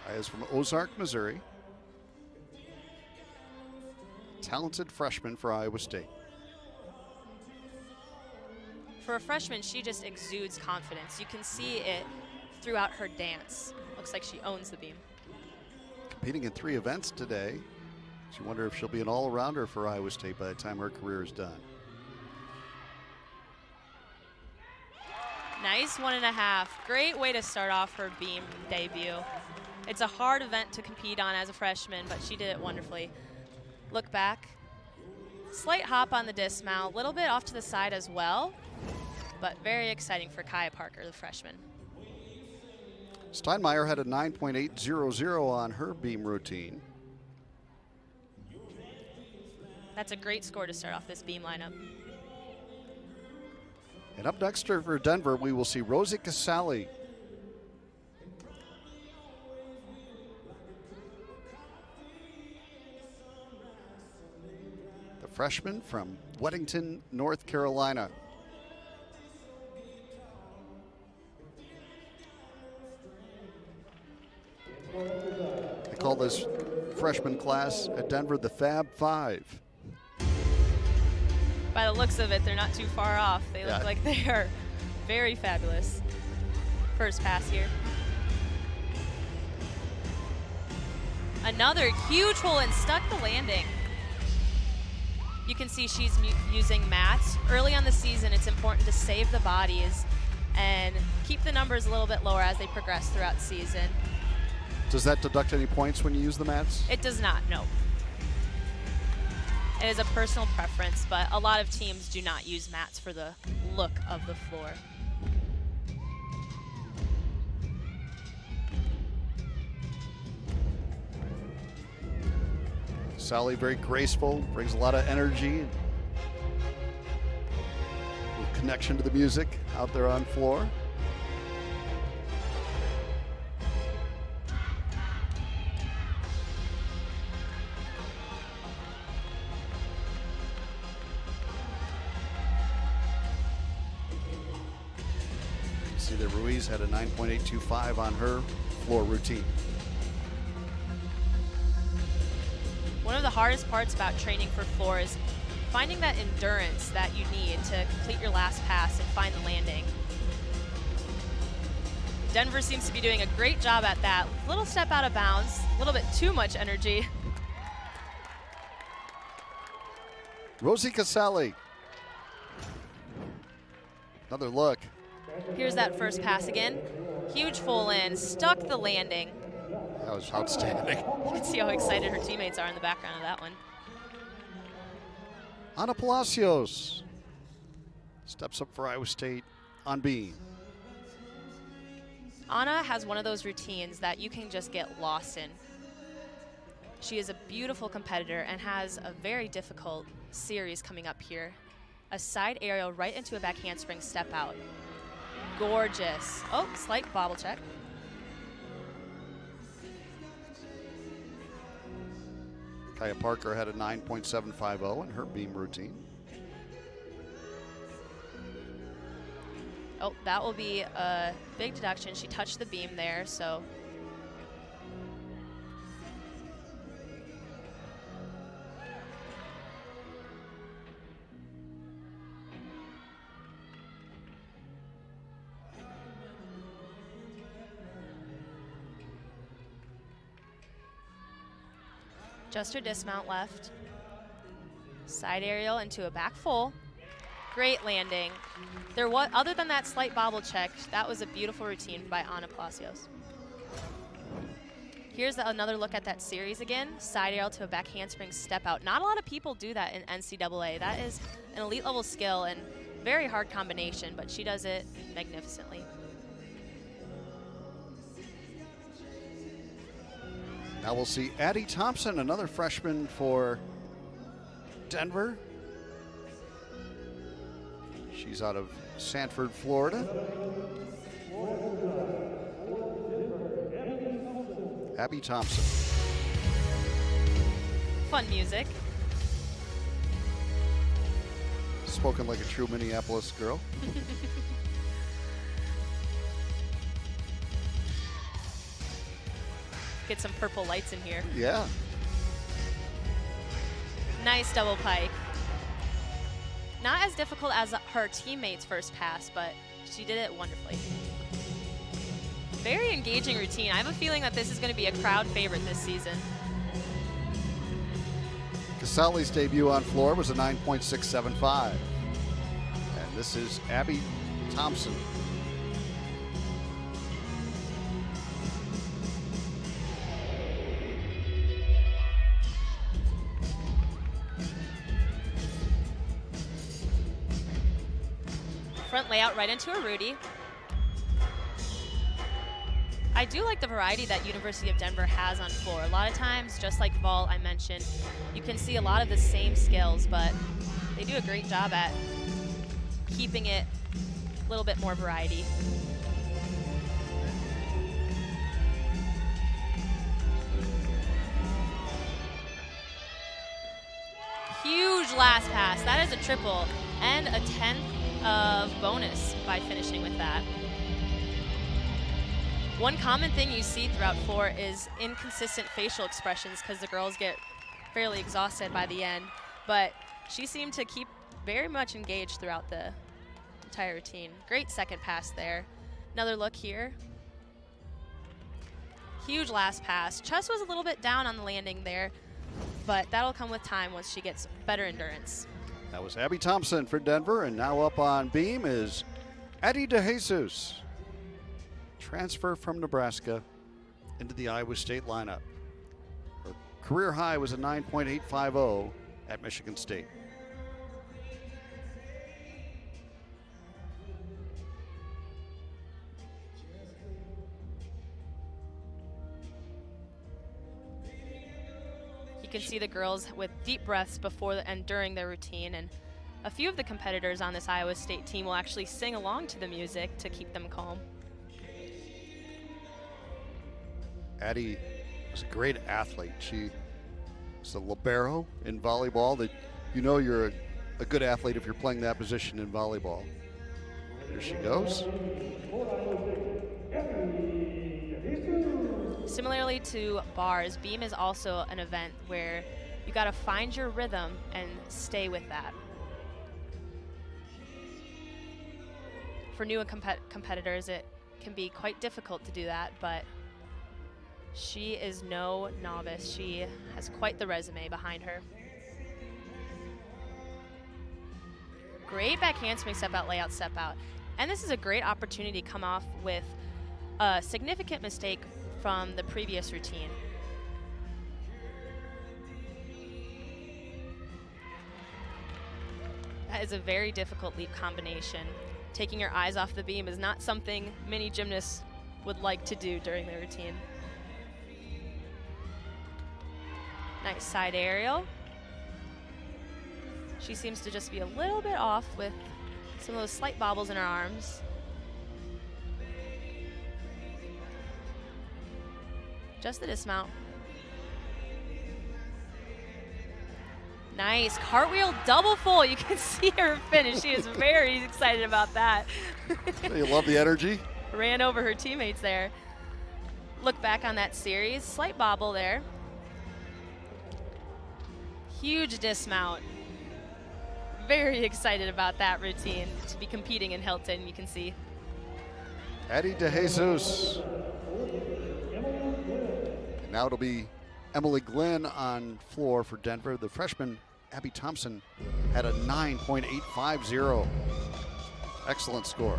Kaya's from Ozark, Missouri. Talented freshman for Iowa State. For a freshman, she just exudes confidence. You can see it throughout her dance. Looks like she owns the beam. Competing in 3 events today. You wonder if she'll be an all-arounder for Iowa State by the time her career is done. Nice 1.5. Great way to start off her beam debut. It's a hard event to compete on as a freshman, but she did it wonderfully. Look back. Slight hop on the dismount, a little bit off to the side as well, but very exciting for Kaya Parker, the freshman. Steinmeier had a 9.800 on her beam routine. That's a great score to start off this beam lineup. And up next for Denver, we will see Rosie Casali. The freshman from Weddington, North Carolina. They call this freshman class at Denver the Fab Five. By the looks of it, they're not too far off. They look like they are very fabulous. First pass here. Another huge hole and stuck the landing. You can see she's using mats. Early on the season, it's important to save the bodies and keep the numbers a little bit lower as they progress throughout the season. Does that deduct any points when you use the mats? It does not, no. It is a personal preference, but a lot of teams do not use mats for the look of the floor. Sally, very graceful, brings a lot of energy. A little connection to the music out there on floor. See that Ruiz had a 9.825 on her floor routine. One of the hardest parts about training for floor is finding that endurance that you need to complete your last pass and find the landing. Denver seems to be doing a great job at that. Little step out of bounds, a little bit too much energy. Rosie Casali. Another look. Here's that first pass again. Huge full in, stuck the landing. That was outstanding. You can see how excited her teammates are in the background of that one. Ana Palacios steps up for Iowa State on beam. Ana has one of those routines that you can just get lost in. She is a beautiful competitor and has a very difficult series coming up here. A side aerial right into a back handspring step out. Gorgeous. Oh, slight bobble check. Kaya Parker had a 9.750 in her beam routine. Oh, that will be a big deduction. She touched the beam there, so. Just her dismount left. Side aerial into a back full. Great landing. Other than that slight bobble check, that was a beautiful routine by Anna Palacios. Here's another look at that series again. Side aerial to a back handspring step out. Not a lot of people do that in NCAA. That is an elite level skill and very hard combination, but she does it magnificently. Now we'll see Addie Thompson, another freshman for Denver. She's out of Sanford, Florida. Abby Thompson. Fun music. Spoken like a true Minneapolis girl. Get some purple lights in here. Yeah. Nice double pike. Not as difficult as her teammates' first pass, but she did it wonderfully. Very engaging routine. I have a feeling that this is going to be a crowd favorite this season. Casale's debut on floor was a 9.675. And this is Abby Thompson. Front layout right into a Rudy. I do like the variety that University of Denver has on floor. A lot of times, just like vault I mentioned, you can see a lot of the same skills, but they do a great job at keeping it a little bit more variety. Huge last pass. That is a triple and a 10th of bonus by finishing with that. One common thing you see throughout floor is inconsistent facial expressions because the girls get fairly exhausted by the end, but she seemed to keep very much engaged throughout the entire routine. Great second pass there. Another look here. Huge last pass. Chess was a little bit down on the landing there, but that'll come with time once she gets better endurance. That was Abby Thompson for Denver, and now up on beam is Addie DeJesus. Transfer from Nebraska into the Iowa State lineup. Her career high was a 9.850 at Michigan State. You can see the girls with deep breaths before and during their routine, and a few of the competitors on this Iowa State team will actually sing along to the music to keep them calm. Addie was a great athlete. She was a libero in volleyball. That you know you're a good athlete if you're playing that position in volleyball. Here she goes. Similarly to bars, beam is also an event where you got to find your rhythm and stay with that. For new competitors, it can be quite difficult to do that, but she is no novice. She has quite the resume behind her. Great back handspring step out, layout, step out. And this is a great opportunity to come off with a significant mistake from the previous routine. That is a very difficult leap combination. Taking your eyes off the beam is not something many gymnasts would like to do during their routine. Nice side aerial. She seems to just be a little bit off with some of those slight bobbles in her arms. Just the dismount. Nice, cartwheel double full. You can see her finish. She is very excited about that. You love the energy. Ran over her teammates there. Look back on that series, slight bobble there. Huge dismount. Very excited about that routine to be competing in Hilton, you can see. Addie DeJesus. Now it'll be Emily Glenn on floor for Denver, the freshman Abby Thompson had a 9.850. Excellent score.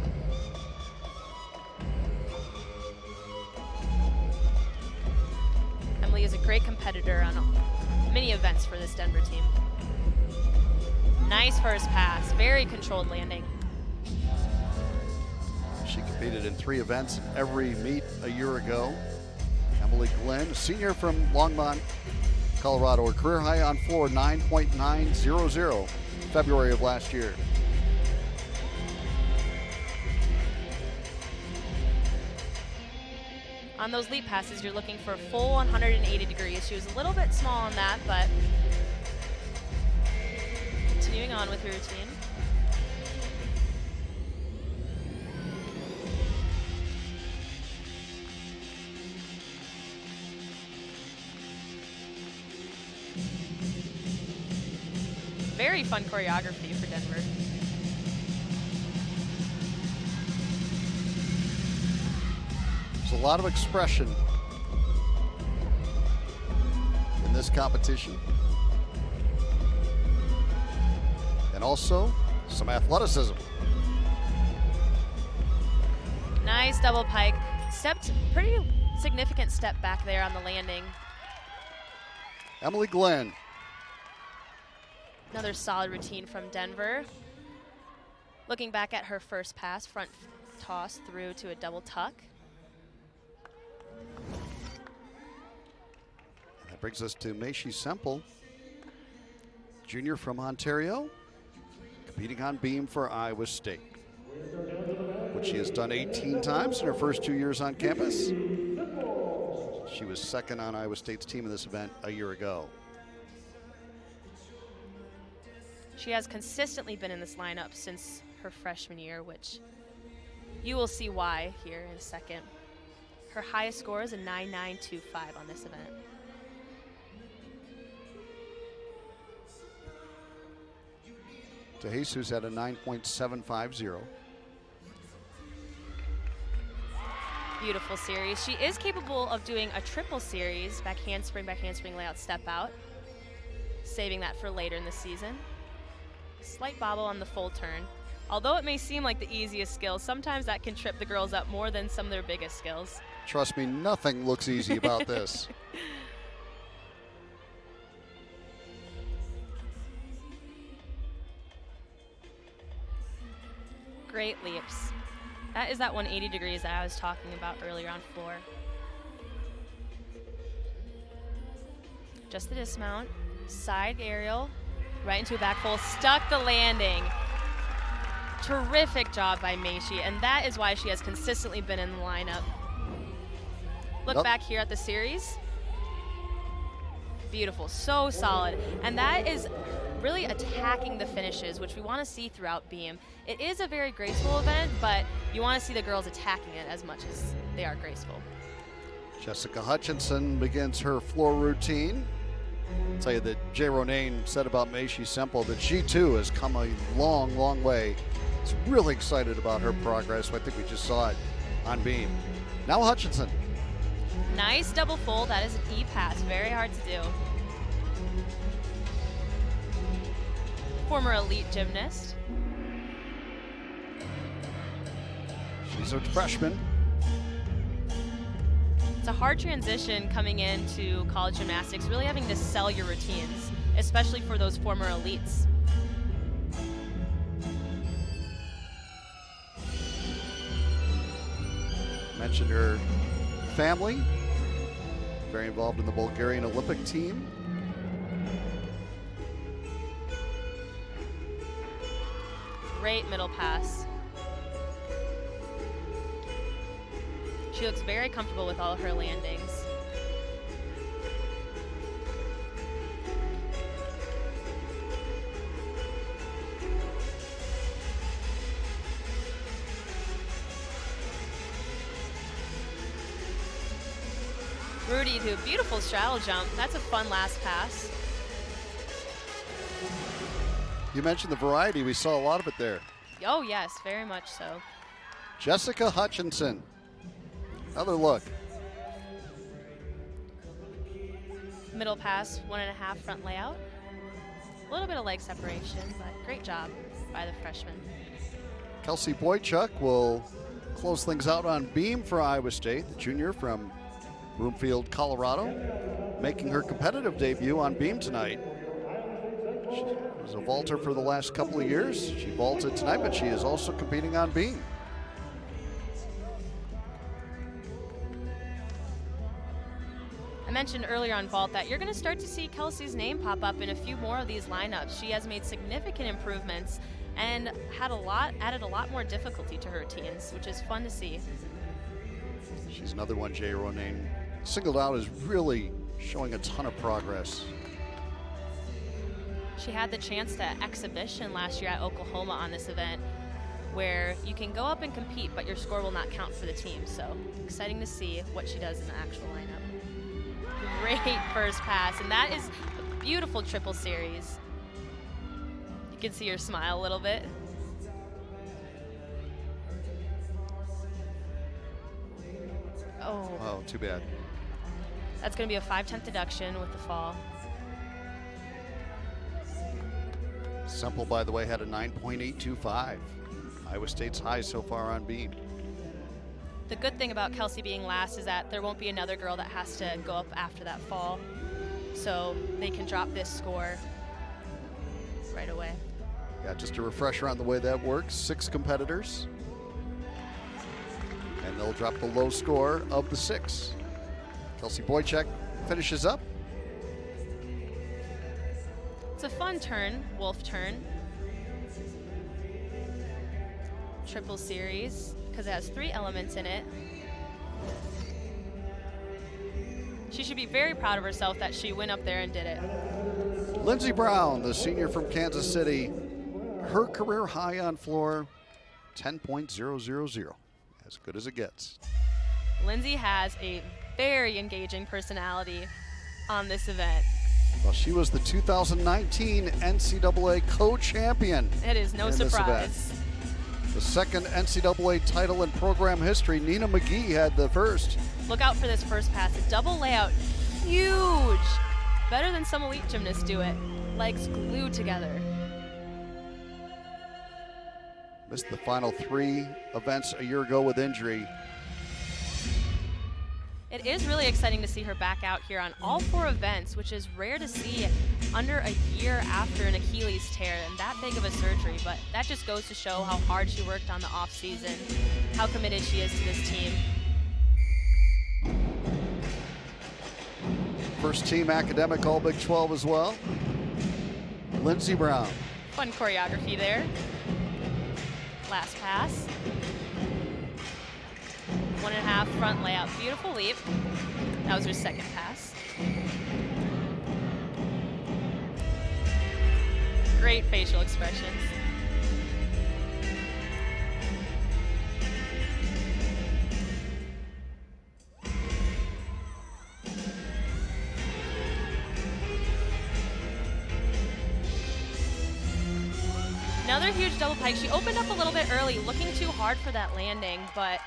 Emily is a great competitor on many events for this Denver team. Nice first pass, very controlled landing. She competed in 3 events in every meet a year ago. Emily Glenn, a senior from Longmont, Colorado. Her career high on floor, 9.900, February of last year. On those leap passes, you're looking for a full 180 degrees. She was a little bit small on that, but continuing on with her routine. Very fun choreography for Denver. There's a lot of expression in this competition. And also some athleticism. Nice double pike. Stepped pretty significant step back there on the landing. Emily Glenn. Another solid routine from Denver. Looking back at her first pass, front toss through to a double tuck. That brings us to Macy Semple, junior from Ontario, competing on beam for Iowa State, which she has done 18 times in her first 2 years on campus. She was second on Iowa State's team in this event a year ago. She has consistently been in this lineup since her freshman year, which you will see why here in a second. Her highest score is a 9.925 on this event. DeJesus had a 9.750. Beautiful series. She is capable of doing a triple series, back handspring, layout, step out. Saving that for later in the season. Slight bobble on the full turn. Although it may seem like the easiest skill, sometimes that can trip the girls up more than some of their biggest skills. Trust me, nothing looks easy about this. Great leaps. That is that 180 degrees that I was talking about earlier on floor. Just the dismount, side aerial, right into a back full, stuck the landing. Terrific job by Macy, and that is why she has consistently been in the lineup. Look back here at the series. Beautiful, so solid. And that is really attacking the finishes, which we want to see throughout beam. It is a very graceful event, but you want to see the girls attacking it as much as they are graceful. Jessica Hutchinson begins her floor routine. I'll tell you that Jay Ronayne said about Macy Semple that she too has come a long, long way. He's really excited about her progress. I think we just saw it on beam. Now Hutchinson. Nice double fold. That is an E-pass. Very hard to do. Former elite gymnast. She's a freshman. It's a hard transition coming into college gymnastics, really having to sell your routines, especially for those former elites. Mentioned her family, very involved in the Bulgarian Olympic team. Great middle pass. She looks very comfortable with all of her landings. Rudy to a beautiful straddle jump. That's a fun last pass. You mentioned the variety. We saw a lot of it there. Oh yes, very much so. Jessica Hutchinson. Another look. Middle pass, 1.5 front layout. A little bit of leg separation, but great job by the freshman. Kelsey Boychuk will close things out on beam for Iowa State, the junior from Broomfield, Colorado, making her competitive debut on beam tonight. She was a vaulter for the last couple of years. She vaulted tonight, but she is also competing on beam. I mentioned earlier on vault that you're going to start to see Kelsey's name pop up in a few more of these lineups. She has made significant improvements and added a lot more difficulty to her routines, which is fun to see. She's another one Jay Ronayne singled out as really showing a ton of progress. She had the chance to exhibition last year at Oklahoma on this event, where you can go up and compete, but your score will not count for the team. So exciting to see what she does in the actual lineup. Great first pass, and that is a beautiful triple series. You can see her smile a little bit. Oh, too bad. That's going to be a 5/10 deduction with the fall. Semple, by the way, had a 9.825. Iowa State's high so far on beam. The good thing about Kelsey being last is that there won't be another girl that has to go up after that fall. So they can drop this score right away. Yeah, just a refresher on the way that works. 6 competitors. And they'll drop the low score of the 6. Kelsey Boychuk finishes up. It's a fun turn, wolf turn. Triple series, because it has 3 elements in it. She should be very proud of herself that she went up there and did it. Lindsey Brown, the senior from Kansas City, her career high on floor, 10.000. As good as it gets. Lindsey has a very engaging personality on this event. Well, she was the 2019 NCAA co-champion. It is no surprise. The second NCAA title in program history. Nina McGee had the first. Look out for this first pass. A double layout, huge. Better than some elite gymnasts do it. Legs glued together. Missed the final 3 events a year ago with injury. It is really exciting to see her back out here on all 4 events, which is rare to see under a year after an Achilles tear and that big of a surgery. But that just goes to show how hard she worked on the off season, how committed she is to this team. First team academic All Big 12 as well. Lindsey Brown. Fun choreography there. Last pass. 1.5 front layout, beautiful leap. That was her second pass. Great facial expressions. Another huge double pike. She opened up a little bit early, looking too hard for that landing, but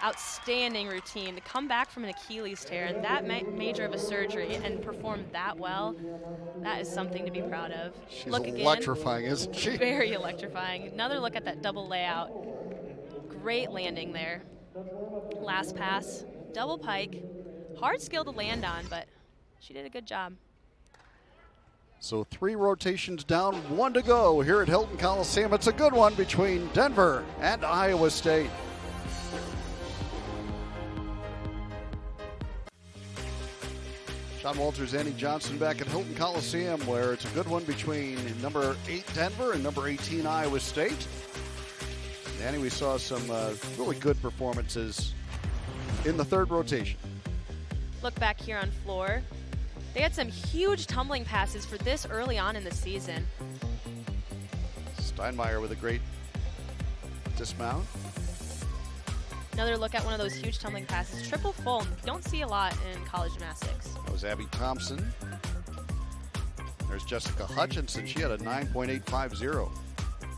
outstanding routine to come back from an Achilles tear, that major of a surgery, and perform that well. That is something to be proud of. She's look electrifying, again. isn't she? Very electrifying. Another look at that double layout. Great landing there. Last pass, double pike. Hard skill to land on, but she did a good job. So 3 rotations down, 1 to go here at Hilton Coliseum. It's a good one between Denver and Iowa State. Sean Walters, Annie Johnson back at Hilton Coliseum, where it's a good one between number 8 Denver and number 18 Iowa State. And Annie, we saw some really good performances in the 3rd rotation. Look back here on floor. They had some huge tumbling passes for this early on in the season. Steinmeier with a great dismount. Another look at one of those huge tumbling passes. Triple full. Don't see a lot in college gymnastics. That was Abby Thompson. There's Jessica Hutchinson. She had a 9.850.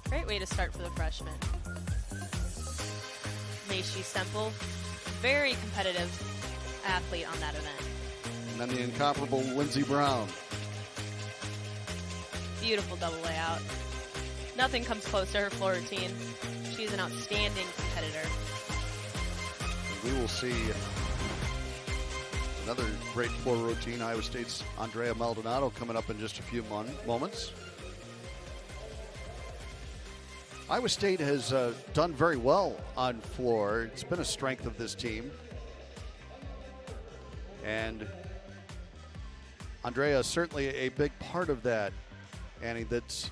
Great way to start for the freshman. Macy Semple, very competitive athlete on that event. And then the incomparable Lindsey Brown. Beautiful double layout. Nothing comes close to her floor routine. She's an outstanding competitor. We will see another great floor routine. Iowa State's Andrea Maldonado coming up in just a few moments. Iowa State has done very well on floor. It's been a strength of this team. And Andrea is certainly a big part of that, Annie. That's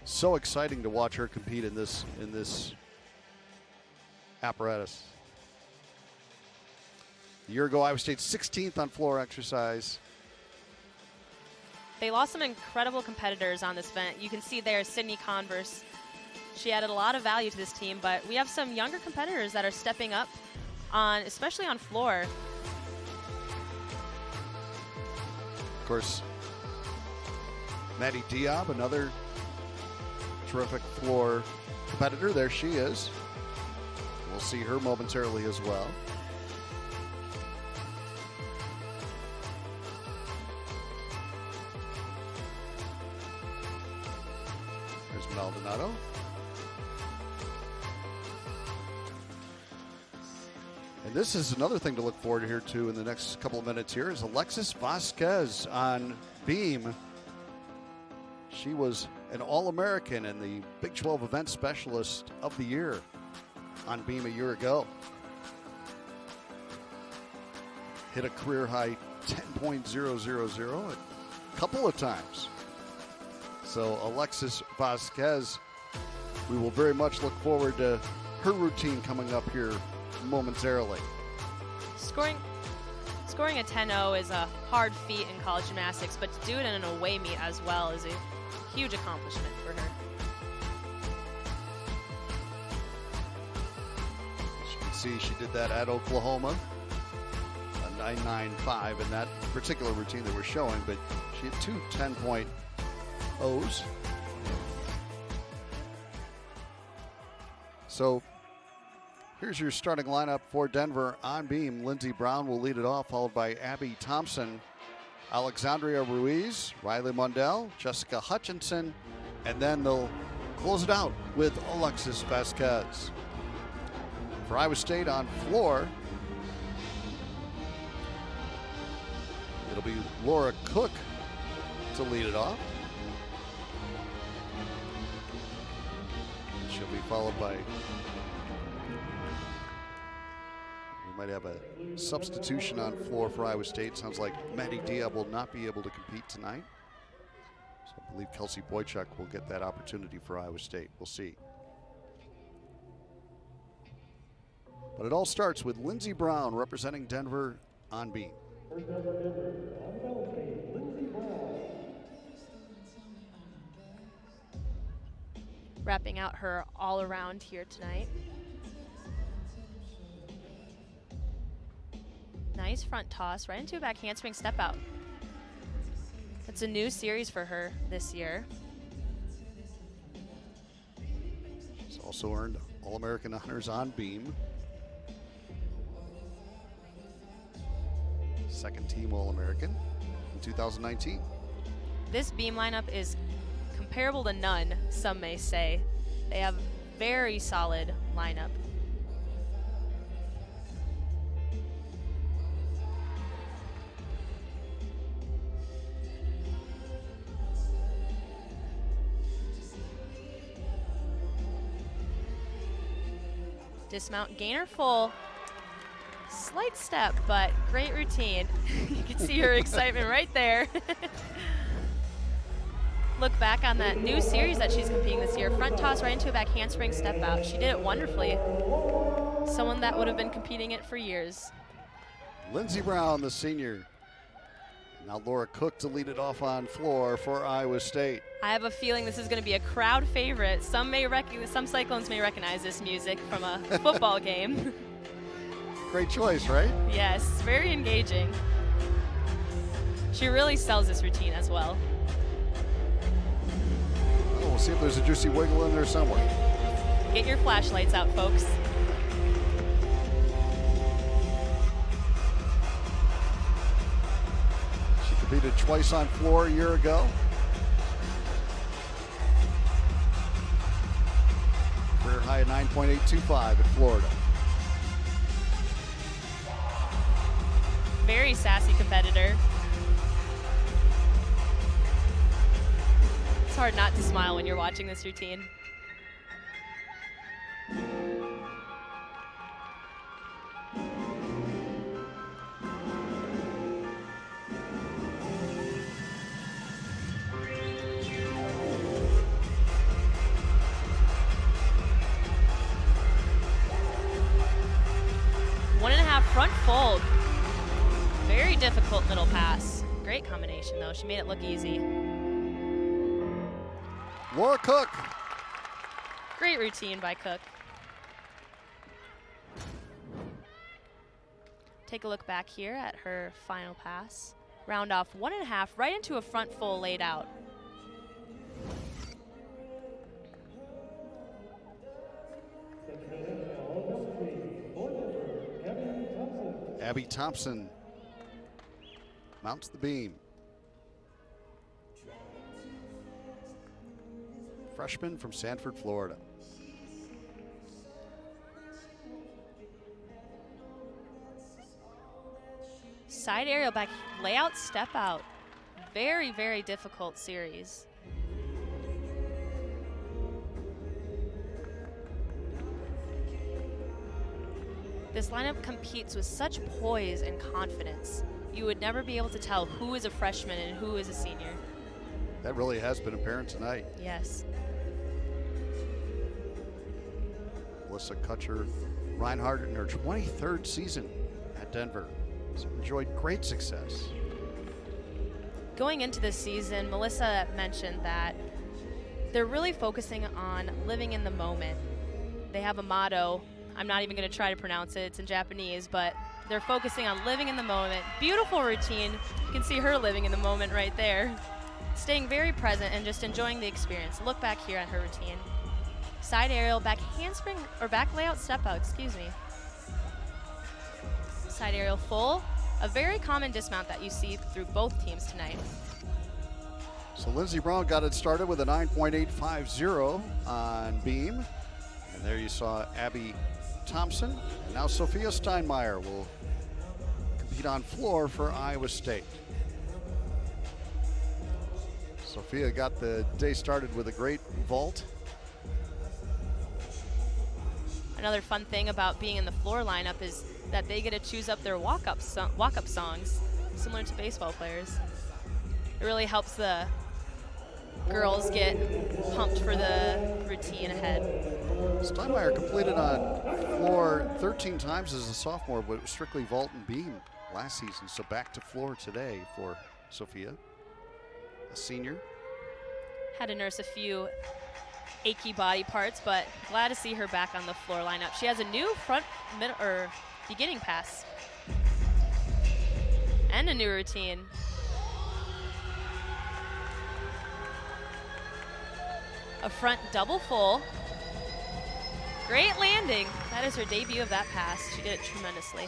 so exciting to watch her compete in this apparatus. A year ago, Iowa State 16th on floor exercise. They lost some incredible competitors on this event. You can see there Sydney Converse. She added a lot of value to this team, but we have some younger competitors that are stepping up, especially on floor. Of course, Maddie Diab, another terrific floor competitor. There she is. We'll see her momentarily as well. There's Maldonado. And this is another thing to look forward to here, too, in the next couple of minutes here, is Alexis Vasquez on beam. She was an All-American and the Big 12 Event Specialist of the Year on beam a year ago. Hit a career-high 10.000 a couple of times. So Alexis Vasquez, we will very much look forward to her routine coming up here momentarily. Scoring a 10.0 is a hard feat in college gymnastics, but to do it in an away meet as well is a huge accomplishment for her. As you can see, she did that at Oklahoma, a 9.95 in that particular routine that we're showing, but she had two 10.0s. So here's your starting lineup for Denver on beam. Lindsey Brown will lead it off, followed by Abby Thompson, Alexandria Ruiz, Riley Mundell, Jessica Hutchinson, and then they'll close it out with Alexis Vasquez. For Iowa State on floor, it'll be Laura Cook to lead it off. She'll be followed by, might have a substitution on floor for Iowa State. Sounds like Maddie Diab will not be able to compete tonight. So I believe Kelsey Boychuk will get that opportunity for Iowa State. We'll see. But it all starts with Lindsey Brown representing Denver on beam. Wrapping out her all-around here tonight. Nice front toss, right into a back handspring step out. It's a new series for her this year. She's also earned All-American honors on beam. Second team All-American in 2019. This beam lineup is comparable to none, some may say. They have very solid lineup. Dismount, gainer full. Slight step, but great routine. You can see her excitement right there. Look back on that new series that she's competing this year. Front toss right into a back handspring step out. She did it wonderfully. Someone that would have been competing it for years. Lindsey Brown, the senior. Now Laura Cook to lead it off on floor for Iowa State. I have a feeling this is going to be a crowd favorite. Some Cyclones may recognize this music from a football game. Great choice, right? Yes, very engaging. She really sells this routine as well. Oh, we'll see if there's a juicy wiggle in there somewhere. Get your flashlights out, folks. She competed twice on floor a year ago. career high of 9.825 in Florida. Very sassy competitor. It's hard not to smile when you're watching this routine. Front fold. Very difficult middle pass. Great combination though. She made it look easy. Laura Cook. Great routine by Cook. Take a look back here at her final pass. Round off 1.5 right into a front full laid out. Abby Thompson mounts the beam. Freshman from Sanford, Florida. Side aerial back layout step out. Very, very difficult series. This lineup competes with such poise and confidence. You would never be able to tell who is a freshman and who is a senior. That really has been apparent tonight. Yes. Melissa Kutcher Reinhardt in her 23rd season at Denver. Has enjoyed great success. Going into this season, Melissa mentioned that they're really focusing on living in the moment. They have a motto. I'm not even going to try to pronounce it. It's in Japanese, but they're focusing on living in the moment. Beautiful routine. You can see her living in the moment right there. Staying very present and just enjoying the experience. Look back here at her routine. Side aerial, back handspring, or back layout step out, excuse me. Side aerial full. A very common dismount that you see through both teams tonight. So Lindsey Brown got it started with a 9.850 on beam. And there you saw Abby Thompson, and now Sophia Steinmeier will compete on floor for Iowa State. Sophia got the day started with a great vault. Another fun thing about being in the floor lineup is that they get to choose up their walk-up songs, similar to baseball players. It really helps the girls get pumped for the routine ahead. Steinmeier completed on floor 13 times as a sophomore, but it was strictly vault and beam last season. So back to floor today for Sophia, a senior. Had to nurse a few achy body parts, but glad to see her back on the floor lineup. She has a new front middle or beginning pass and a new routine. A front double full. Great landing. That is her debut of that pass. She did it tremendously.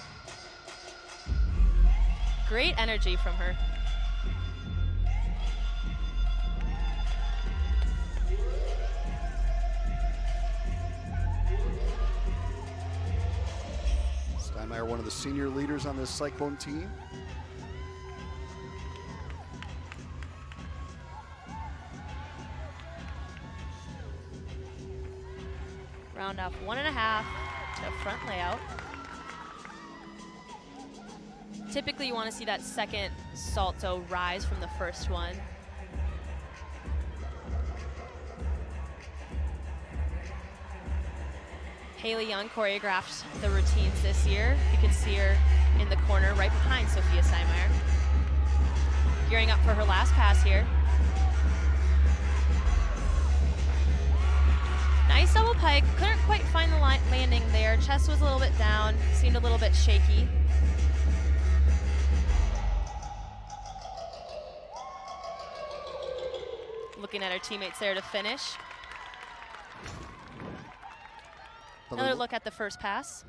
Great energy from her. Steinmeier, one of the senior leaders on this Cyclone team. Round off 1.5 to front layout. Typically you want to see that second salto rise from the first one. Haley Young choreographed the routines this year. You can see her in the corner right behind Sophia Steinmeier. Gearing up for her last pass here. Nice double pike, couldn't quite find the landing there. Chest was a little bit down, seemed a little bit shaky. Looking at her teammates there to finish. Another look at the first pass.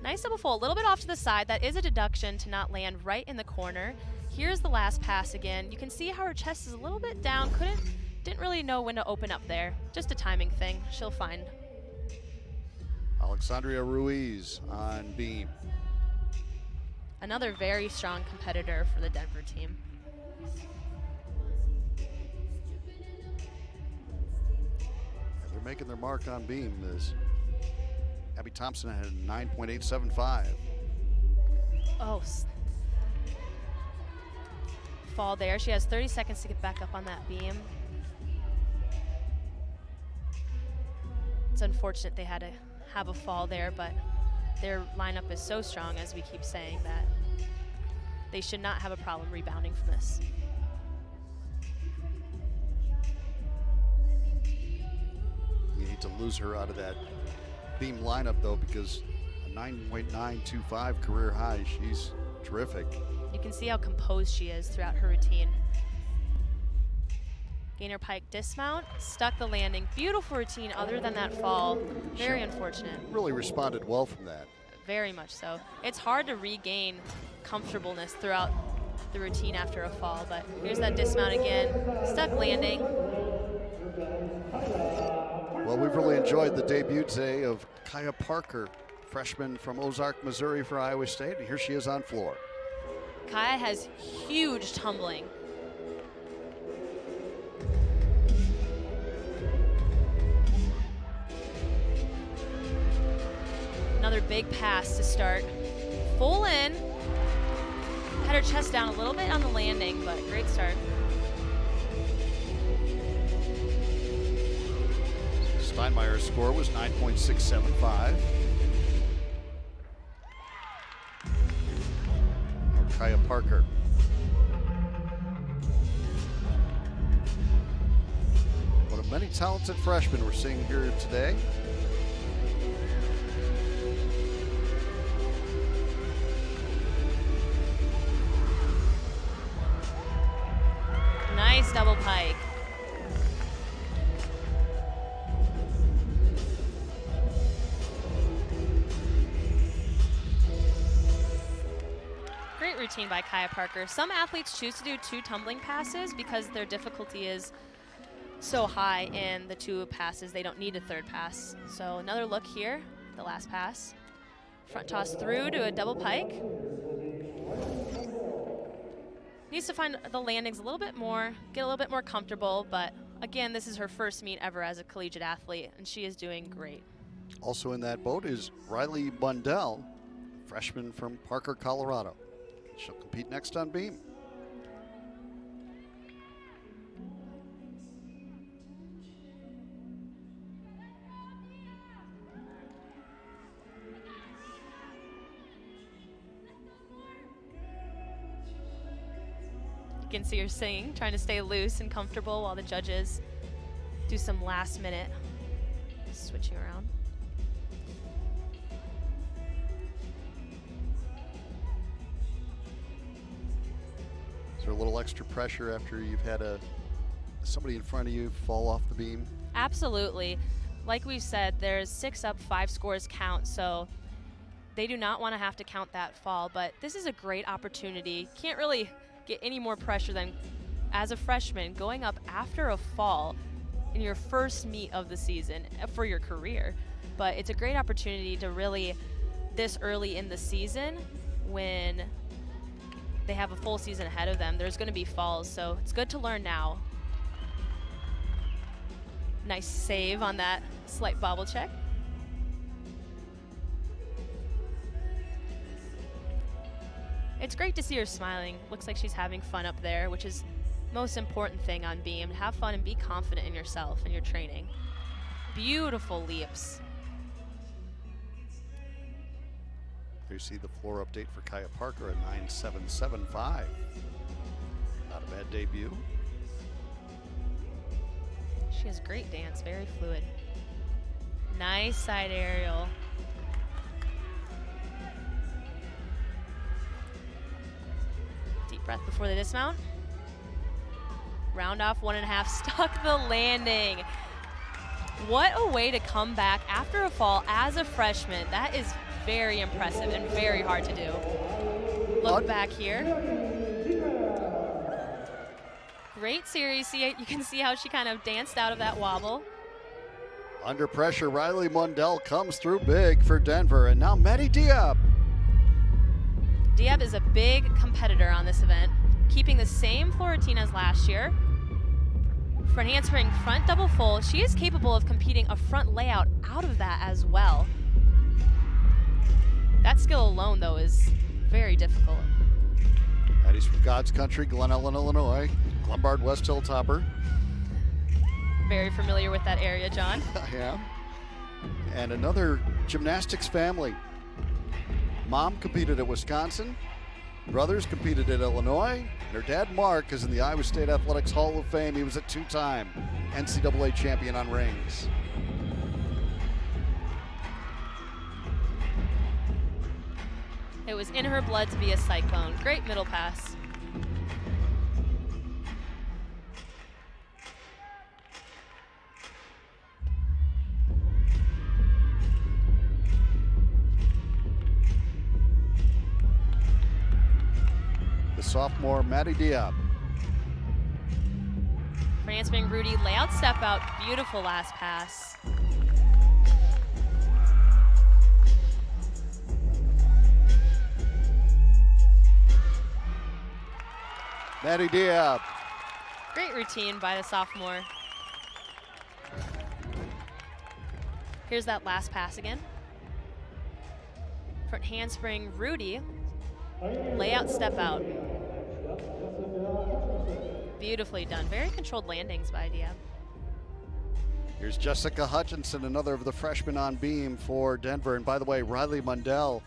Nice double full, a little bit off to the side. That is a deduction to not land right in the corner. Here's the last pass again. You can see how her chest is a little bit down, couldn't didn't really know when to open up there. Just a timing thing. She'll find. Alexandria Ruiz on beam. Another very strong competitor for the Denver team. They're making their mark on beam as Abby Thompson had a 9.875. Oh, fall there. She has 30 seconds to get back up on that beam. It's unfortunate they had to have a fall there, but their lineup is so strong, as we keep saying, that they should not have a problem rebounding from this. You hate to lose her out of that beam lineup, though, because a 9.925 career high. She's terrific. You can see how composed she is throughout her routine. Gainer pike dismount, stuck the landing. Beautiful routine other than that fall. Very unfortunate. Really responded well from that. Very much so. It's hard to regain comfortableness throughout the routine after a fall, but here's that dismount again. Stuck landing. Well, we've really enjoyed the debut today of Kaya Parker, freshman from Ozark, Missouri for Iowa State, and here she is on floor. Kaya has huge tumbling. Another big pass to start. Full in. Had her chest down a little bit on the landing, but great start. Steinmeier's score was 9.675. Kaya Parker. One of many talented freshmen we're seeing here today. Nice double pike. Great routine by Kaya Parker. Some athletes choose to do 2 tumbling passes because their difficulty is so high in the 2 passes, they don't need a 3rd pass. So another look here, the last pass. Front toss through to a double pike. Needs to find the landings a little bit more, get a little bit more comfortable, but again, this is her first meet ever as a collegiate athlete, and she is doing great. Also in that boat is Riley Bundell, freshman from Parker, Colorado. She'll compete next on beam. You can see her singing, trying to stay loose and comfortable while the judges do some last minute switching around. Is there a little extra pressure after you've had somebody in front of you fall off the beam? Absolutely. Like we've said, there's 6 up, 5 scores count, so they do not want to have to count that fall, but this is a great opportunity. Can't really get any more pressure than, as a freshman, going up after a fall in your first meet of the season for your career. But it's a great opportunity to really, this early in the season, when they have a full season ahead of them, there's going to be falls, so it's good to learn now. Nice save on that slight bobble check. It's great to see her smiling. Looks like she's having fun up there, which is most important thing on beam. Have fun and be confident in yourself and your training. Beautiful leaps. There you see the floor update for Kaya Parker at 9.775. Not a bad debut. She has great dance, very fluid. Nice side aerial. Deep breath before the dismount. Round off 1.5, stuck the landing. What a way to come back after a fall as a freshman. That is very impressive and very hard to do. Look back here. Great series. You can see how she kind of danced out of that wobble. Under pressure, Riley Mundell comes through big for Denver. And now Maddie Diab. Diab is a big competitor on this event, keeping the same floor routine as last year. Front handspring, front double full. She is capable of competing a front layout out of that as well. That skill alone, though, is very difficult. Maddie's from God's Country, Glen Ellen, Illinois. Glenbard West Hilltopper. Very familiar with that area, John. I am. And another gymnastics family. Mom competed at Wisconsin. Brothers competed at Illinois. And her dad, Mark, is in the Iowa State Athletics Hall of Fame. He was a two-time NCAA champion on rings. It was in her blood to be a Cyclone. Great middle pass. The sophomore, Maddie Diab. Front handspring, Rudy, layout step out. Beautiful last pass. Maddie Diab. Great routine by the sophomore. Here's that last pass again. Front handspring, Rudy. Layout step out. Beautifully done. Very controlled landings by Diab. Here's Jessica Hutchinson, another of the freshmen on beam for Denver. And by the way, Riley Mundell,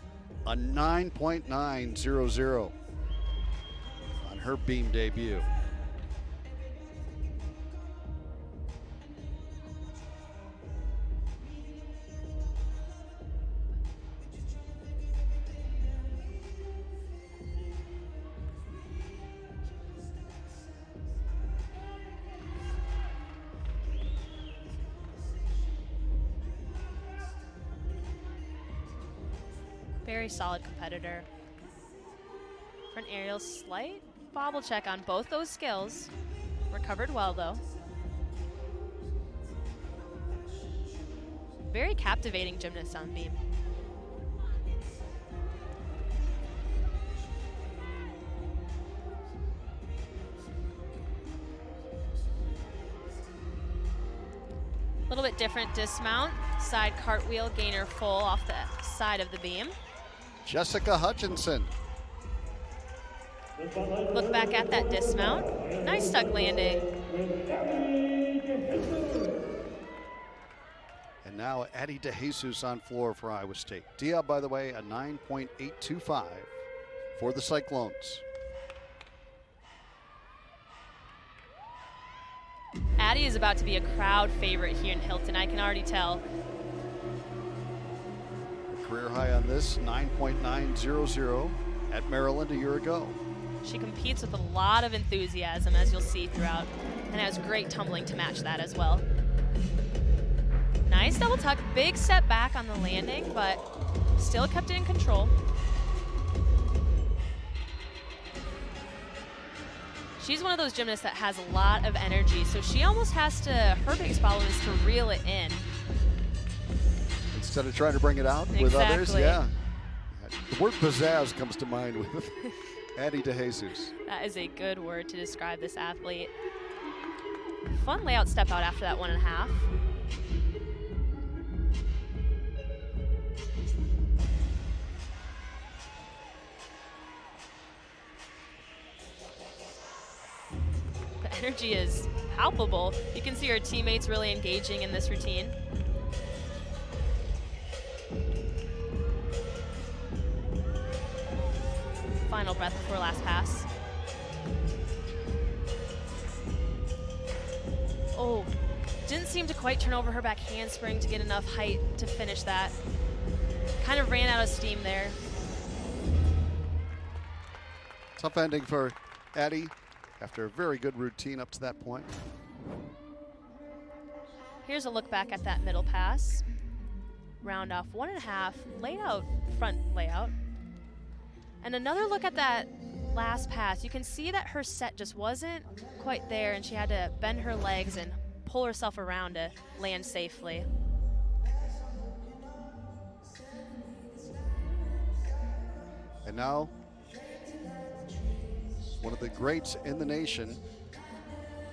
a 9.900 on her beam debut. Very solid competitor. Front aerial, slight bobble check on both those skills. Recovered well though. Very captivating gymnast on beam. A little bit different dismount. Side cartwheel, gainer full off the side of the beam. Jessica Hutchinson. Look back at that dismount. Nice tuck landing. And now Addie DeJesus on floor for Iowa State. Diab, by the way, a 9.825 for the Cyclones. Addie is about to be a crowd favorite here in Hilton. I can already tell. Career high on this, 9.900 at Maryland a year ago. She competes with a lot of enthusiasm, as you'll see throughout, and has great tumbling to match that as well. Nice double tuck, big step back on the landing, but still kept it in control. She's one of those gymnasts that has a lot of energy, so she almost has to, her biggest problem is to reel it in. Instead of trying to bring it out with others, yeah. The word pizzazz comes to mind with Addie DeJesus. That is a good word to describe this athlete. Fun layout step out after that 1.5. The energy is palpable. You can see her teammates really engaging in this routine. Final breath before last pass. Oh, didn't seem to quite turn over her back handspring to get enough height to finish that. Kind of ran out of steam there. Tough ending for Addie after a very good routine up to that point. Here's a look back at that middle pass. Round off 1.5, laid out front layout. And another look at that last pass, you can see that her set just wasn't quite there, and she had to bend her legs and pull herself around to land safely. And now, one of the greats in the nation,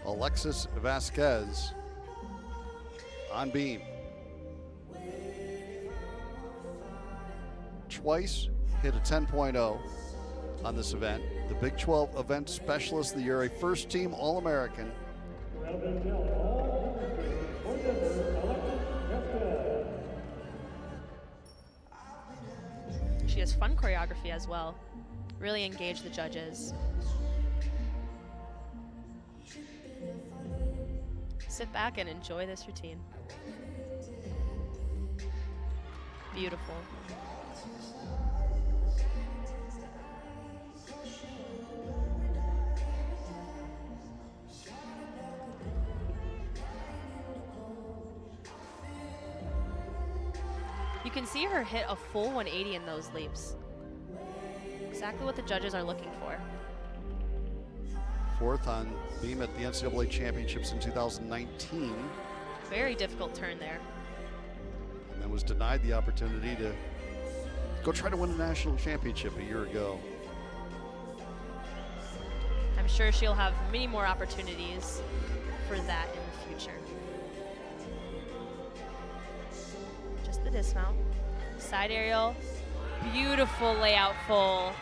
Alexis Vasquez, on beam. Twice hit a 10.0 on this event. The Big 12 Event Specialist of the Year, a first-team All-American. She has fun choreography as well. Really engage the judges. Sit back and enjoy this routine. Beautiful. You can see her hit a full 180 in those leaps. Exactly what the judges are looking for. Fourth on beam at the NCAA Championships in 2019. Very difficult turn there. And then was denied the opportunity to go try to win a national championship a year ago. I'm sure she'll have many more opportunities for that in the future. Just the dismount. Side aerial. Beautiful layout full.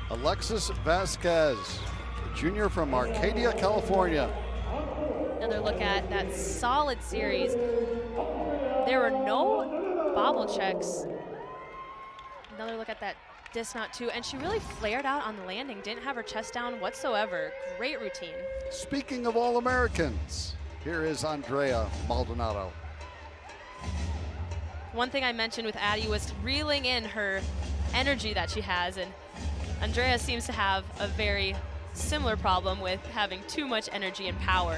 Alexis Vasquez, a junior from Arcadia, California. Another look at that solid series. There were no bobble checks. Another look at that dismount too, and she really flared out on the landing, didn't have her chest down whatsoever. Great routine. Speaking of All-Americans, here is Andrea Maldonado. One thing I mentioned with Addie was reeling in her energy that she has, and Andrea seems to have a very similar problem with having too much energy and power.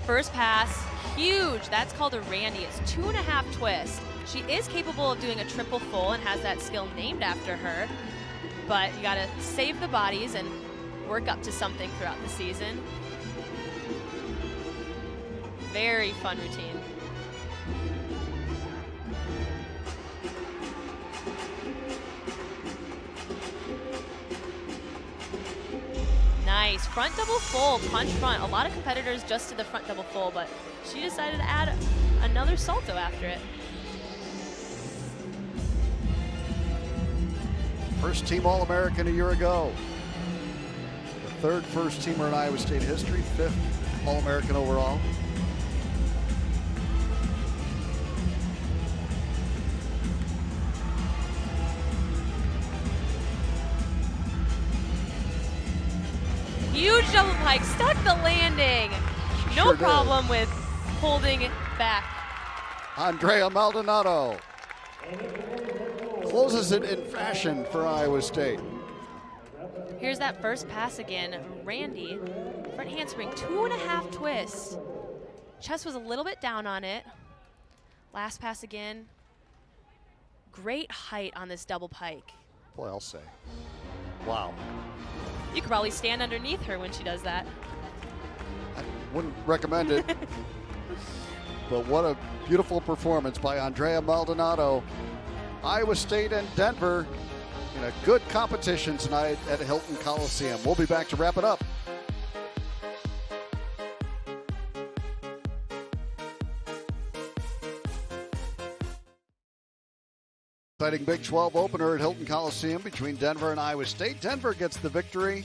First pass, huge. That's called a Randy. It's 2.5 twists. She is capable of doing a triple full and has that skill named after her, but you gotta save the bodies and work up to something throughout the season. Very fun routine. Nice, front double full, punch front. A lot of competitors just did the front double full, but she decided to add another salto after it. First team All-American a year ago. The third first teamer in Iowa State history, fifth All-American overall. Huge double pike, stuck the landing. No Sure problem with holding it back. Andrea Maldonado closes it in fashion for Iowa State. Here's that first pass again. Randy, front handspring, 2.5 twists. Chest was a little bit down on it. Last pass again. Great height on this double pike. Boy, I'll say. Wow. You could probably stand underneath her when she does that. I wouldn't recommend it. But what a beautiful performance by Andrea Maldonado. Iowa State and Denver in a good competition tonight at Hilton Coliseum. We'll be back to wrap it up. Exciting Big 12 opener at Hilton Coliseum between Denver and Iowa State. Denver gets the victory.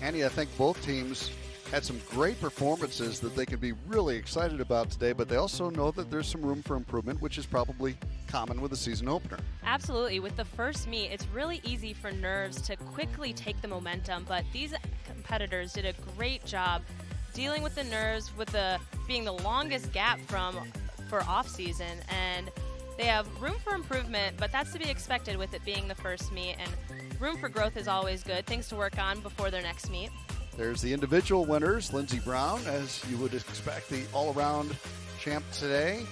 Annie, I think both teams had some great performances that they can be really excited about today, but they also know that there's some room for improvement, which is probably common with a season opener. Absolutely. With the first meet, it's really easy for nerves to quickly take the momentum, but these competitors did a great job dealing with the nerves, with the being the longest gap for off season, and they have room for improvement, but that's to be expected with it being the first meet, and room for growth is always good. Things to work on before their next meet. There's the individual winners. Lindsey Brown, as you would expect, the all-around champ today.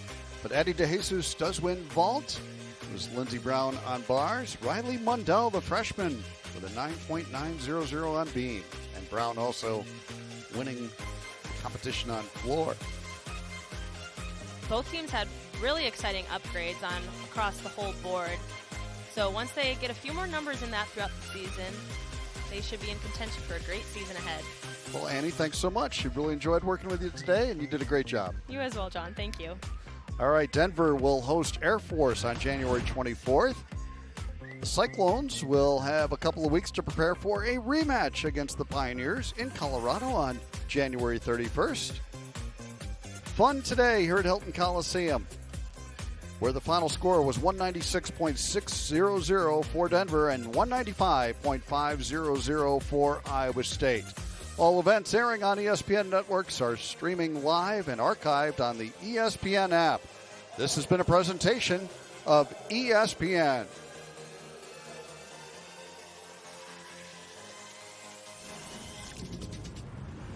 But Eddie DeJesus does win vault. It was Lindsey Brown on bars. Riley Mundell, the freshman, with a 9.900 on beam. And Brown also winning the competition on floor. Both teams had really exciting upgrades across the whole board. So once they get a few more numbers in that throughout the season, they should be in contention for a great season ahead. Well, Annie, thanks so much. We really enjoyed working with you today, and you did a great job. You as well, John. Thank you. All right, Denver will host Air Force on January 24th. The Cyclones will have a couple of weeks to prepare for a rematch against the Pioneers in Colorado on January 31st. Fun today here at Hilton Coliseum, where the final score was 196.600 for Denver and 195.500 for Iowa State. All events airing on ESPN networks are streaming live and archived on the ESPN app. This has been a presentation of ESPN.